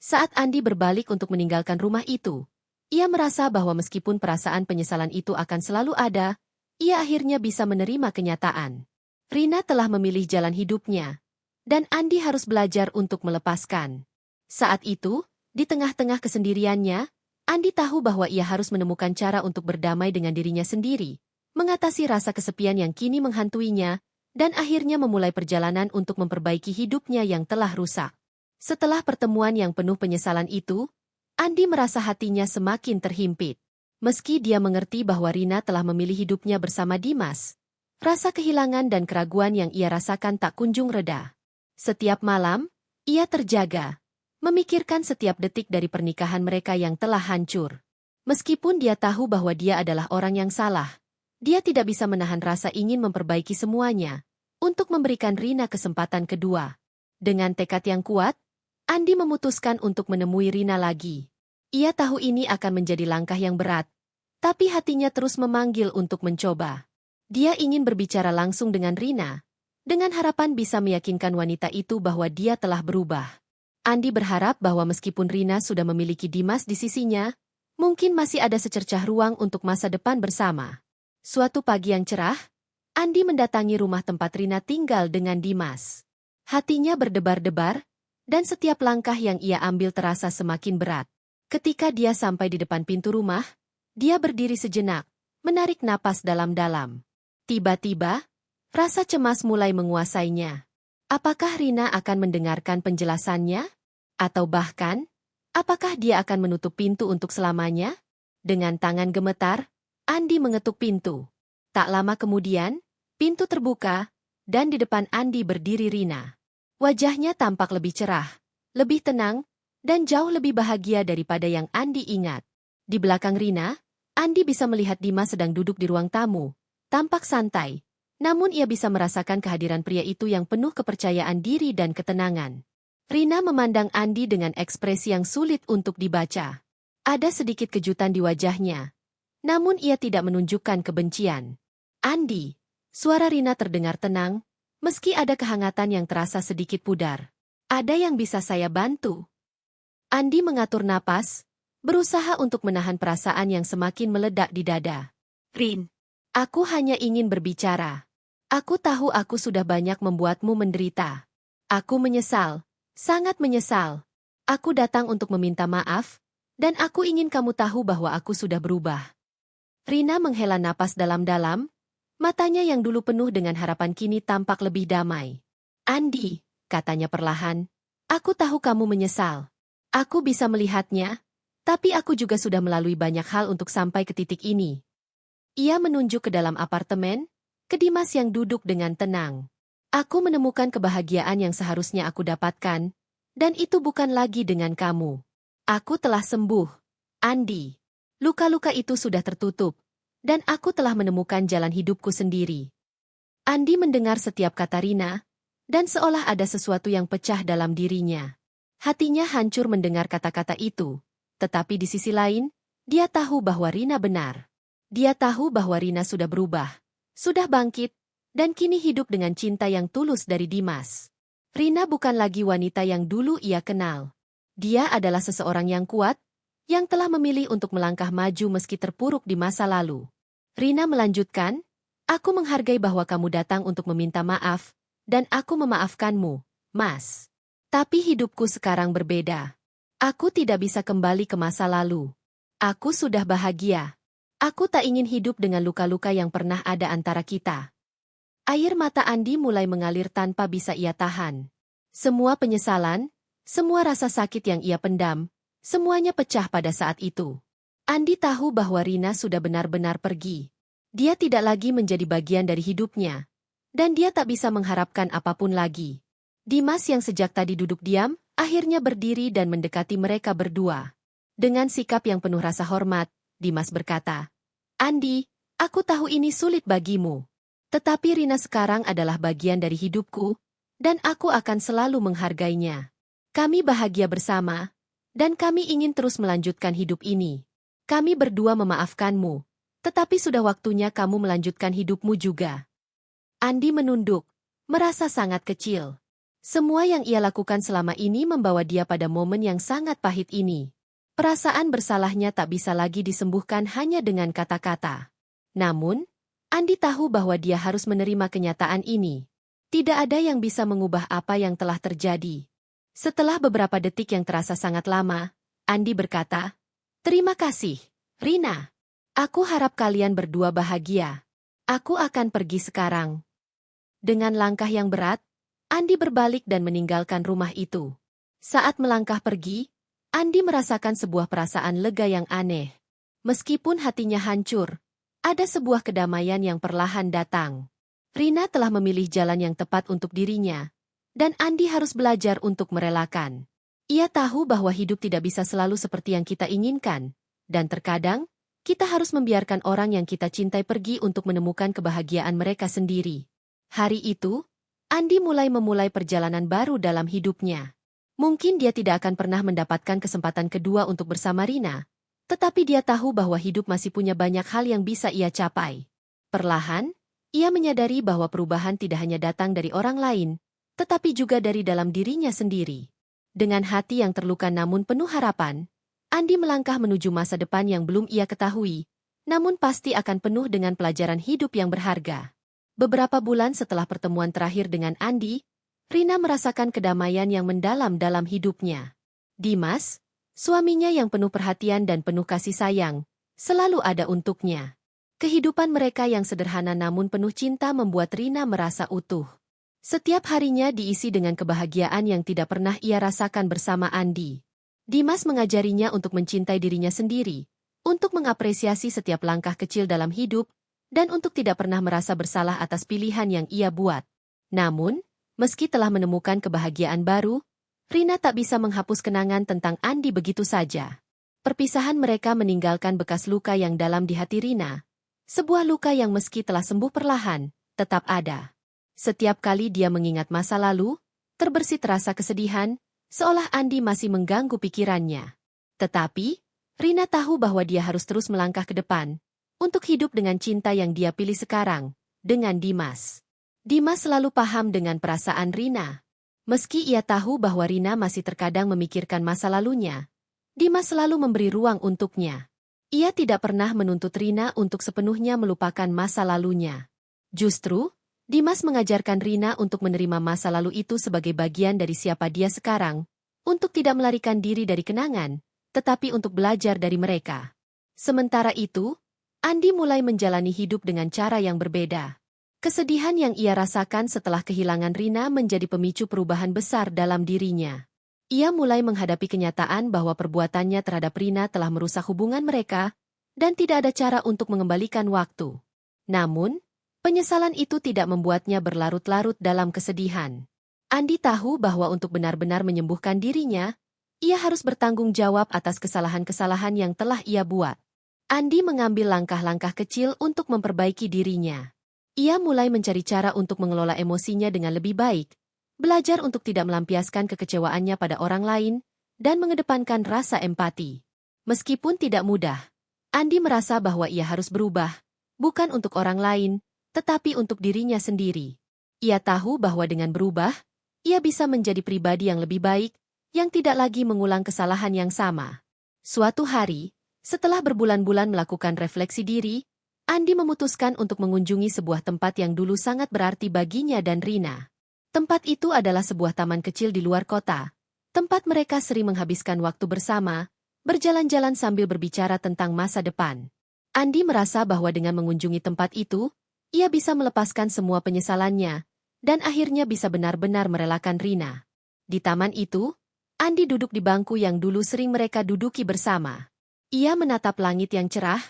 Saat Andi berbalik untuk meninggalkan rumah itu, ia merasa bahwa meskipun perasaan penyesalan itu akan selalu ada, ia akhirnya bisa menerima kenyataan. Rina telah memilih jalan hidupnya, dan Andi harus belajar untuk melepaskan. Saat itu, di tengah-tengah kesendiriannya, Andi tahu bahwa ia harus menemukan cara untuk berdamai dengan dirinya sendiri, mengatasi rasa kesepian yang kini menghantuinya, dan akhirnya memulai perjalanan untuk memperbaiki hidupnya yang telah rusak. Setelah pertemuan yang penuh penyesalan itu, Andi merasa hatinya semakin terhimpit. Meski dia mengerti bahwa Rina telah memilih hidupnya bersama Dimas, rasa kehilangan dan keraguan yang ia rasakan tak kunjung reda. Setiap malam, ia terjaga, memikirkan setiap detik dari pernikahan mereka yang telah hancur. Meskipun dia tahu bahwa dia adalah orang yang salah, Dia tidak bisa menahan rasa ingin memperbaiki semuanya, untuk memberikan Rina kesempatan kedua. Dengan tekad yang kuat, Andi memutuskan untuk menemui Rina lagi. Ia tahu ini akan menjadi langkah yang berat, tapi hatinya terus memanggil untuk mencoba. Dia ingin berbicara langsung dengan Rina, dengan harapan bisa meyakinkan wanita itu bahwa dia telah berubah. Andi berharap bahwa meskipun Rina sudah memiliki Dimas di sisinya, mungkin masih ada secercah ruang untuk masa depan bersama. Suatu pagi yang cerah, Andi mendatangi rumah tempat Rina tinggal dengan Dimas. Hatinya berdebar-debar, dan setiap langkah yang ia ambil terasa semakin berat. Ketika dia sampai di depan pintu rumah, dia berdiri sejenak, menarik napas dalam-dalam. Tiba-tiba, rasa cemas mulai menguasainya. Apakah Rina akan mendengarkan penjelasannya? Atau bahkan, apakah dia akan menutup pintu untuk selamanya? Dengan tangan gemetar, Andi mengetuk pintu. Tak lama kemudian, pintu terbuka, dan di depan Andi berdiri Rina. Wajahnya tampak lebih cerah, lebih tenang, dan jauh lebih bahagia daripada yang Andi ingat. Di belakang Rina, Andi bisa melihat Dimas sedang duduk di ruang tamu, tampak santai. Namun ia bisa merasakan kehadiran pria itu yang penuh kepercayaan diri dan ketenangan. Rina memandang Andi dengan ekspresi yang sulit untuk dibaca. Ada sedikit kejutan di wajahnya. Namun ia tidak menunjukkan kebencian. Andi, suara Rina terdengar tenang, meski ada kehangatan yang terasa sedikit pudar. Ada yang bisa saya bantu? Andi mengatur napas, berusaha untuk menahan perasaan yang semakin meledak di dada. Rin, aku hanya ingin berbicara. Aku tahu aku sudah banyak membuatmu menderita. Aku menyesal, sangat menyesal. Aku datang untuk meminta maaf, dan aku ingin kamu tahu bahwa aku sudah berubah. Rina menghela napas dalam-dalam, matanya yang dulu penuh dengan harapan kini tampak lebih damai. Andi, katanya perlahan, aku tahu kamu menyesal. Aku bisa melihatnya, tapi aku juga sudah melalui banyak hal untuk sampai ke titik ini. Ia menunjuk ke dalam apartemen, ke Dimas yang duduk dengan tenang. Aku menemukan kebahagiaan yang seharusnya aku dapatkan, dan itu bukan lagi dengan kamu. Aku telah sembuh, Andi. Luka-luka itu sudah tertutup, dan aku telah menemukan jalan hidupku sendiri. Andi mendengar setiap kata Rina, dan seolah ada sesuatu yang pecah dalam dirinya. Hatinya hancur mendengar kata-kata itu, tetapi di sisi lain, dia tahu bahwa Rina benar. Dia tahu bahwa Rina sudah berubah, sudah bangkit, dan kini hidup dengan cinta yang tulus dari Dimas. Rina bukan lagi wanita yang dulu ia kenal. Dia adalah seseorang yang kuat, yang telah memilih untuk melangkah maju meski terpuruk di masa lalu. Rina melanjutkan, aku menghargai bahwa kamu datang untuk meminta maaf, dan aku memaafkanmu, Mas. Tapi hidupku sekarang berbeda. Aku tidak bisa kembali ke masa lalu. Aku sudah bahagia. Aku tak ingin hidup dengan luka-luka yang pernah ada antara kita. Air mata Andi mulai mengalir tanpa bisa ia tahan. Semua penyesalan, semua rasa sakit yang ia pendam, semuanya pecah pada saat itu. Andi tahu bahwa Rina sudah benar-benar pergi. Dia tidak lagi menjadi bagian dari hidupnya. Dan dia tak bisa mengharapkan apapun lagi. Dimas yang sejak tadi duduk diam, akhirnya berdiri dan mendekati mereka berdua. Dengan sikap yang penuh rasa hormat, Dimas berkata, Andi, aku tahu ini sulit bagimu. Tetapi Rina sekarang adalah bagian dari hidupku, dan aku akan selalu menghargainya. Kami bahagia bersama, dan kami ingin terus melanjutkan hidup ini. Kami berdua memaafkanmu, tetapi sudah waktunya kamu melanjutkan hidupmu juga. Andi menunduk, merasa sangat kecil. Semua yang ia lakukan selama ini membawa dia pada momen yang sangat pahit ini. Perasaan bersalahnya tak bisa lagi disembuhkan hanya dengan kata-kata. Namun, Andi tahu bahwa dia harus menerima kenyataan ini. Tidak ada yang bisa mengubah apa yang telah terjadi. Setelah beberapa detik yang terasa sangat lama, Andi berkata, terima kasih, Rina. Aku harap kalian berdua bahagia. Aku akan pergi sekarang. Dengan langkah yang berat, Andi berbalik dan meninggalkan rumah itu. Saat melangkah pergi, Andi merasakan sebuah perasaan lega yang aneh. Meskipun hatinya hancur, ada sebuah kedamaian yang perlahan datang. Rina telah memilih jalan yang tepat untuk dirinya. Dan Andi harus belajar untuk merelakan. Ia tahu bahwa hidup tidak bisa selalu seperti yang kita inginkan, dan terkadang, Kita harus membiarkan orang yang kita cintai pergi untuk menemukan kebahagiaan mereka sendiri. Hari itu, Andi memulai perjalanan baru dalam hidupnya. Mungkin dia tidak akan pernah mendapatkan kesempatan kedua untuk bersama Rina, tetapi dia tahu bahwa hidup masih punya banyak hal yang bisa ia capai. Perlahan, ia menyadari bahwa perubahan tidak hanya datang dari orang lain, tetapi juga dari dalam dirinya sendiri. Dengan hati yang terluka namun penuh harapan, Andi melangkah menuju masa depan yang belum ia ketahui, namun pasti akan penuh dengan pelajaran hidup yang berharga. Beberapa bulan setelah pertemuan terakhir dengan Andi, Rina merasakan kedamaian yang mendalam dalam hidupnya. Dimas, suaminya yang penuh perhatian dan penuh kasih sayang, selalu ada untuknya. Kehidupan mereka yang sederhana namun penuh cinta membuat Rina merasa utuh. Setiap harinya diisi dengan kebahagiaan yang tidak pernah ia rasakan bersama Andi. Dimas mengajarinya untuk mencintai dirinya sendiri, untuk mengapresiasi setiap langkah kecil dalam hidup, dan untuk tidak pernah merasa bersalah atas pilihan yang ia buat. Namun, meski telah menemukan kebahagiaan baru, Rina tak bisa menghapus kenangan tentang Andi begitu saja. Perpisahan mereka meninggalkan bekas luka yang dalam di hati Rina. Sebuah luka yang meski telah sembuh perlahan, tetap ada. Setiap kali dia mengingat masa lalu, terbersit rasa kesedihan, seolah Andi masih mengganggu pikirannya. Tetapi, Rina tahu bahwa dia harus terus melangkah ke depan, untuk hidup dengan cinta yang dia pilih sekarang, dengan Dimas. Dimas selalu paham dengan perasaan Rina. Meski ia tahu bahwa Rina masih terkadang memikirkan masa lalunya, Dimas selalu memberi ruang untuknya. Ia tidak pernah menuntut Rina untuk sepenuhnya melupakan masa lalunya. Justru, Dimas mengajarkan Rina untuk menerima masa lalu itu sebagai bagian dari siapa dia sekarang, untuk tidak melarikan diri dari kenangan, tetapi untuk belajar dari mereka. Sementara itu, Andi mulai menjalani hidup dengan cara yang berbeda. Kesedihan yang ia rasakan setelah kehilangan Rina menjadi pemicu perubahan besar dalam dirinya. Ia mulai menghadapi kenyataan bahwa perbuatannya terhadap Rina telah merusak hubungan mereka, dan tidak ada cara untuk mengembalikan waktu. Namun, penyesalan itu tidak membuatnya berlarut-larut dalam kesedihan. Andi tahu bahwa untuk benar-benar menyembuhkan dirinya, ia harus bertanggung jawab atas kesalahan-kesalahan yang telah ia buat. Andi mengambil langkah-langkah kecil untuk memperbaiki dirinya. Ia mulai mencari cara untuk mengelola emosinya dengan lebih baik, belajar untuk tidak melampiaskan kekecewaannya pada orang lain, dan mengedepankan rasa empati. Meskipun tidak mudah, Andi merasa bahwa ia harus berubah, bukan untuk orang lain, tetapi untuk dirinya sendiri. Ia tahu bahwa dengan berubah, ia bisa menjadi pribadi yang lebih baik, yang tidak lagi mengulang kesalahan yang sama. Suatu hari, setelah berbulan-bulan melakukan refleksi diri, Andi memutuskan untuk mengunjungi sebuah tempat yang dulu sangat berarti baginya dan Rina. Tempat itu adalah sebuah taman kecil di luar kota, tempat mereka sering menghabiskan waktu bersama, berjalan-jalan sambil berbicara tentang masa depan. Andi merasa bahwa dengan mengunjungi tempat itu, ia bisa melepaskan semua penyesalannya, dan akhirnya bisa benar-benar merelakan Rina. Di taman itu, Andi duduk di bangku yang dulu sering mereka duduki bersama. Ia menatap langit yang cerah,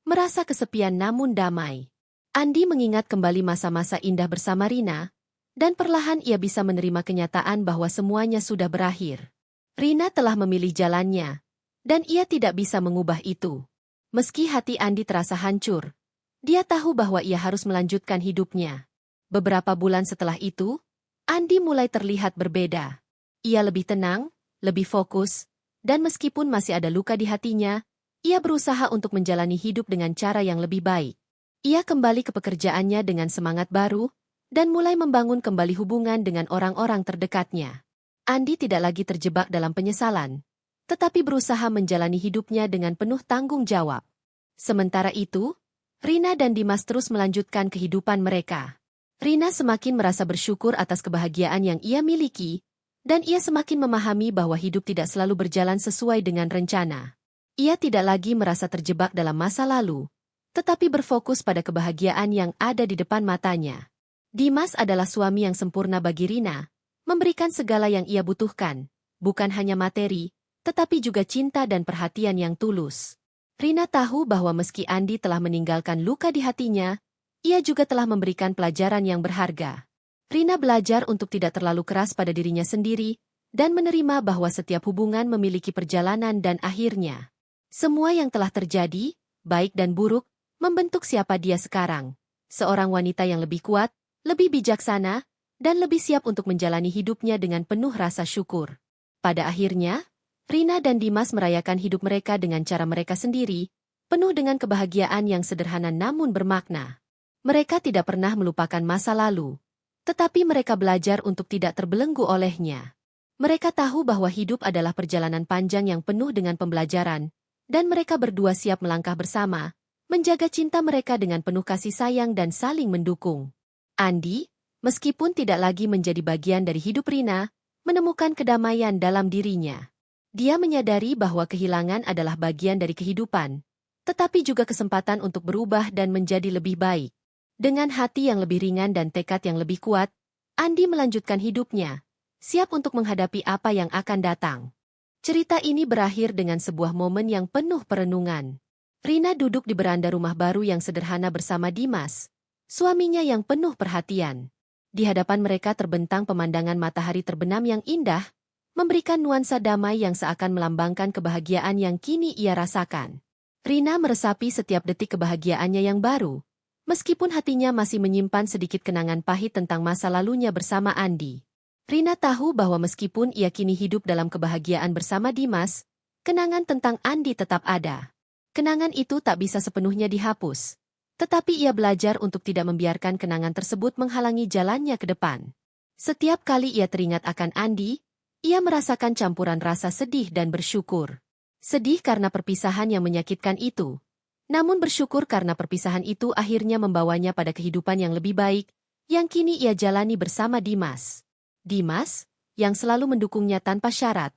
merasa kesepian namun damai. Andi mengingat kembali masa-masa indah bersama Rina, dan perlahan ia bisa menerima kenyataan bahwa semuanya sudah berakhir. Rina telah memilih jalannya, dan ia tidak bisa mengubah itu. Meski hati Andi terasa hancur, dia tahu bahwa ia harus melanjutkan hidupnya. Beberapa bulan setelah itu, Andi mulai terlihat berbeda. Ia lebih tenang, lebih fokus, dan meskipun masih ada luka di hatinya, ia berusaha untuk menjalani hidup dengan cara yang lebih baik. Ia kembali ke pekerjaannya dengan semangat baru, dan mulai membangun kembali hubungan dengan orang-orang terdekatnya. Andi tidak lagi terjebak dalam penyesalan, tetapi berusaha menjalani hidupnya dengan penuh tanggung jawab. Sementara itu, Rina dan Dimas terus melanjutkan kehidupan mereka. Rina semakin merasa bersyukur atas kebahagiaan yang ia miliki, dan ia semakin memahami bahwa hidup tidak selalu berjalan sesuai dengan rencana. Ia tidak lagi merasa terjebak dalam masa lalu, tetapi berfokus pada kebahagiaan yang ada di depan matanya. Dimas adalah suami yang sempurna bagi Rina, memberikan segala yang ia butuhkan, bukan hanya materi, tetapi juga cinta dan perhatian yang tulus. Rina tahu bahwa meski Andi telah meninggalkan luka di hatinya, ia juga telah memberikan pelajaran yang berharga. Rina belajar untuk tidak terlalu keras pada dirinya sendiri, dan menerima bahwa setiap hubungan memiliki perjalanan dan akhirnya. Semua yang telah terjadi, baik dan buruk, membentuk siapa dia sekarang. Seorang wanita yang lebih kuat, lebih bijaksana, dan lebih siap untuk menjalani hidupnya dengan penuh rasa syukur. Pada akhirnya, Rina dan Dimas merayakan hidup mereka dengan cara mereka sendiri, penuh dengan kebahagiaan yang sederhana namun bermakna. Mereka tidak pernah melupakan masa lalu, tetapi mereka belajar untuk tidak terbelenggu olehnya. Mereka tahu bahwa hidup adalah perjalanan panjang yang penuh dengan pembelajaran, dan mereka berdua siap melangkah bersama, menjaga cinta mereka dengan penuh kasih sayang dan saling mendukung. Andi, meskipun tidak lagi menjadi bagian dari hidup Rina, menemukan kedamaian dalam dirinya. Dia menyadari bahwa kehilangan adalah bagian dari kehidupan, tetapi juga kesempatan untuk berubah dan menjadi lebih baik. Dengan hati yang lebih ringan dan tekad yang lebih kuat, Andi melanjutkan hidupnya, siap untuk menghadapi apa yang akan datang. Cerita ini berakhir dengan sebuah momen yang penuh perenungan. Rina duduk di beranda rumah baru yang sederhana bersama Dimas, suaminya yang penuh perhatian. Di hadapan mereka terbentang pemandangan matahari terbenam yang indah, memberikan nuansa damai yang seakan melambangkan kebahagiaan yang kini ia rasakan. Rina meresapi setiap detik kebahagiaannya yang baru, meskipun hatinya masih menyimpan sedikit kenangan pahit tentang masa lalunya bersama Andi. Rina tahu bahwa meskipun ia kini hidup dalam kebahagiaan bersama Dimas, kenangan tentang Andi tetap ada. Kenangan itu tak bisa sepenuhnya dihapus, tetapi ia belajar untuk tidak membiarkan kenangan tersebut menghalangi jalannya ke depan. Setiap kali ia teringat akan Andi, ia merasakan campuran rasa sedih dan bersyukur. Sedih karena perpisahan yang menyakitkan itu, namun bersyukur karena perpisahan itu akhirnya membawanya pada kehidupan yang lebih baik, yang kini ia jalani bersama Dimas. Dimas, yang selalu mendukungnya tanpa syarat,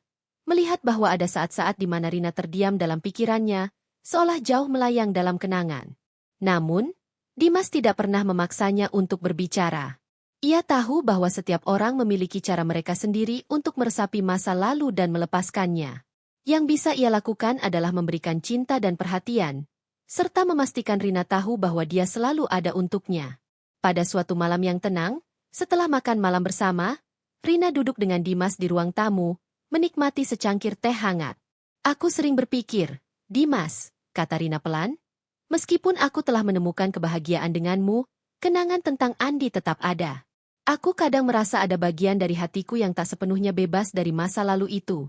melihat bahwa ada saat-saat di mana Rina terdiam dalam pikirannya, seolah jauh melayang dalam kenangan. Namun, Dimas tidak pernah memaksanya untuk berbicara. Ia tahu bahwa setiap orang memiliki cara mereka sendiri untuk meresapi masa lalu dan melepaskannya. Yang bisa ia lakukan adalah memberikan cinta dan perhatian, serta memastikan Rina tahu bahwa dia selalu ada untuknya. Pada suatu malam yang tenang, setelah makan malam bersama, Rina duduk dengan Dimas di ruang tamu, menikmati secangkir teh hangat. "Aku sering berpikir, Dimas," kata Rina pelan, "meskipun aku telah menemukan kebahagiaan denganmu, kenangan tentang Andi tetap ada. Aku kadang merasa ada bagian dari hatiku yang tak sepenuhnya bebas dari masa lalu itu."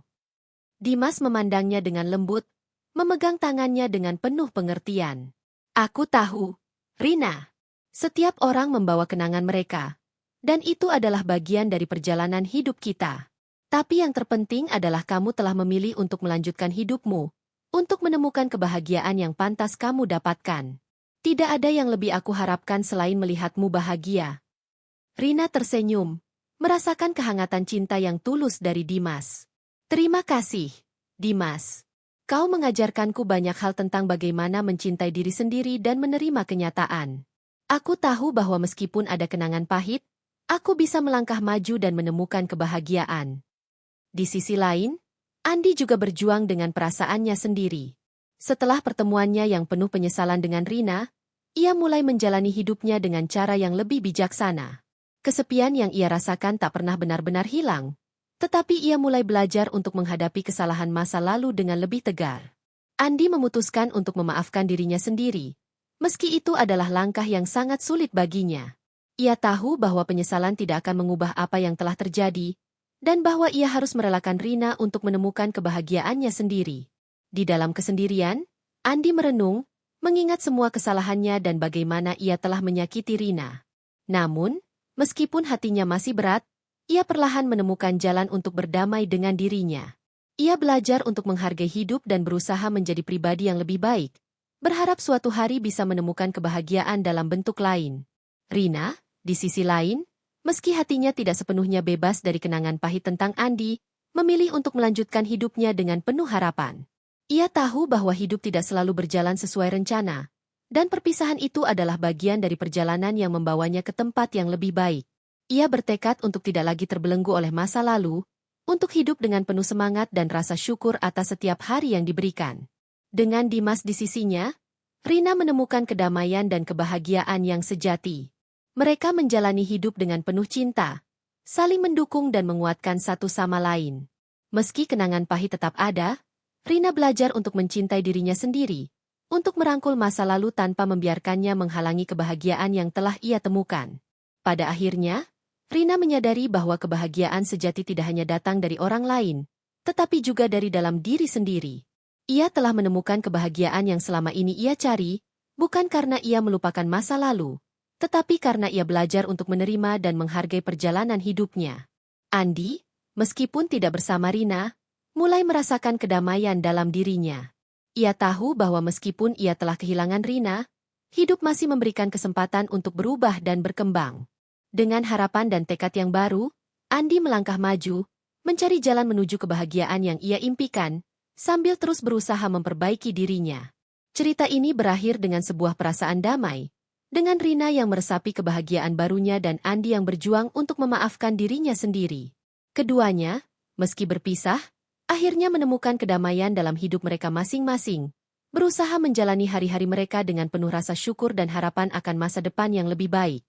Dimas memandangnya dengan lembut, memegang tangannya dengan penuh pengertian. "Aku tahu, Rina. Setiap orang membawa kenangan mereka, dan itu adalah bagian dari perjalanan hidup kita. Tapi yang terpenting adalah kamu telah memilih untuk melanjutkan hidupmu, untuk menemukan kebahagiaan yang pantas kamu dapatkan. Tidak ada yang lebih aku harapkan selain melihatmu bahagia." Rina tersenyum, merasakan kehangatan cinta yang tulus dari Dimas. "Terima kasih, Dimas. Kau mengajarkanku banyak hal tentang bagaimana mencintai diri sendiri dan menerima kenyataan. Aku tahu bahwa meskipun ada kenangan pahit, aku bisa melangkah maju dan menemukan kebahagiaan." Di sisi lain, Andi juga berjuang dengan perasaannya sendiri. Setelah pertemuannya yang penuh penyesalan dengan Rina, ia mulai menjalani hidupnya dengan cara yang lebih bijaksana. Kesepian yang ia rasakan tak pernah benar-benar hilang, tetapi ia mulai belajar untuk menghadapi kesalahan masa lalu dengan lebih tegar. Andi memutuskan untuk memaafkan dirinya sendiri, meski itu adalah langkah yang sangat sulit baginya. Ia tahu bahwa penyesalan tidak akan mengubah apa yang telah terjadi, dan bahwa ia harus merelakan Rina untuk menemukan kebahagiaannya sendiri. Di dalam kesendirian, Andi merenung, mengingat semua kesalahannya dan bagaimana ia telah menyakiti Rina. Namun, meskipun hatinya masih berat, ia perlahan menemukan jalan untuk berdamai dengan dirinya. Ia belajar untuk menghargai hidup dan berusaha menjadi pribadi yang lebih baik, berharap suatu hari bisa menemukan kebahagiaan dalam bentuk lain. Rina, di sisi lain, meski hatinya tidak sepenuhnya bebas dari kenangan pahit tentang Andi, memilih untuk melanjutkan hidupnya dengan penuh harapan. Ia tahu bahwa hidup tidak selalu berjalan sesuai rencana, dan perpisahan itu adalah bagian dari perjalanan yang membawanya ke tempat yang lebih baik. Ia bertekad untuk tidak lagi terbelenggu oleh masa lalu, untuk hidup dengan penuh semangat dan rasa syukur atas setiap hari yang diberikan. Dengan Dimas di sisinya, Rina menemukan kedamaian dan kebahagiaan yang sejati. Mereka menjalani hidup dengan penuh cinta, saling mendukung dan menguatkan satu sama lain. Meski kenangan pahit tetap ada, Rina belajar untuk mencintai dirinya sendiri, untuk merangkul masa lalu tanpa membiarkannya menghalangi kebahagiaan yang telah ia temukan. Pada akhirnya, Rina menyadari bahwa kebahagiaan sejati tidak hanya datang dari orang lain, tetapi juga dari dalam diri sendiri. Ia telah menemukan kebahagiaan yang selama ini ia cari, bukan karena ia melupakan masa lalu, tetapi karena ia belajar untuk menerima dan menghargai perjalanan hidupnya. Andi, meskipun tidak bersama Rina, mulai merasakan kedamaian dalam dirinya. Ia tahu bahwa meskipun ia telah kehilangan Rina, hidup masih memberikan kesempatan untuk berubah dan berkembang. Dengan harapan dan tekad yang baru, Andi melangkah maju, mencari jalan menuju kebahagiaan yang ia impikan, sambil terus berusaha memperbaiki dirinya. Cerita ini berakhir dengan sebuah perasaan damai, dengan Rina yang meresapi kebahagiaan barunya dan Andi yang berjuang untuk memaafkan dirinya sendiri. Keduanya, meski berpisah, akhirnya menemukan kedamaian dalam hidup mereka masing-masing, berusaha menjalani hari-hari mereka dengan penuh rasa syukur dan harapan akan masa depan yang lebih baik.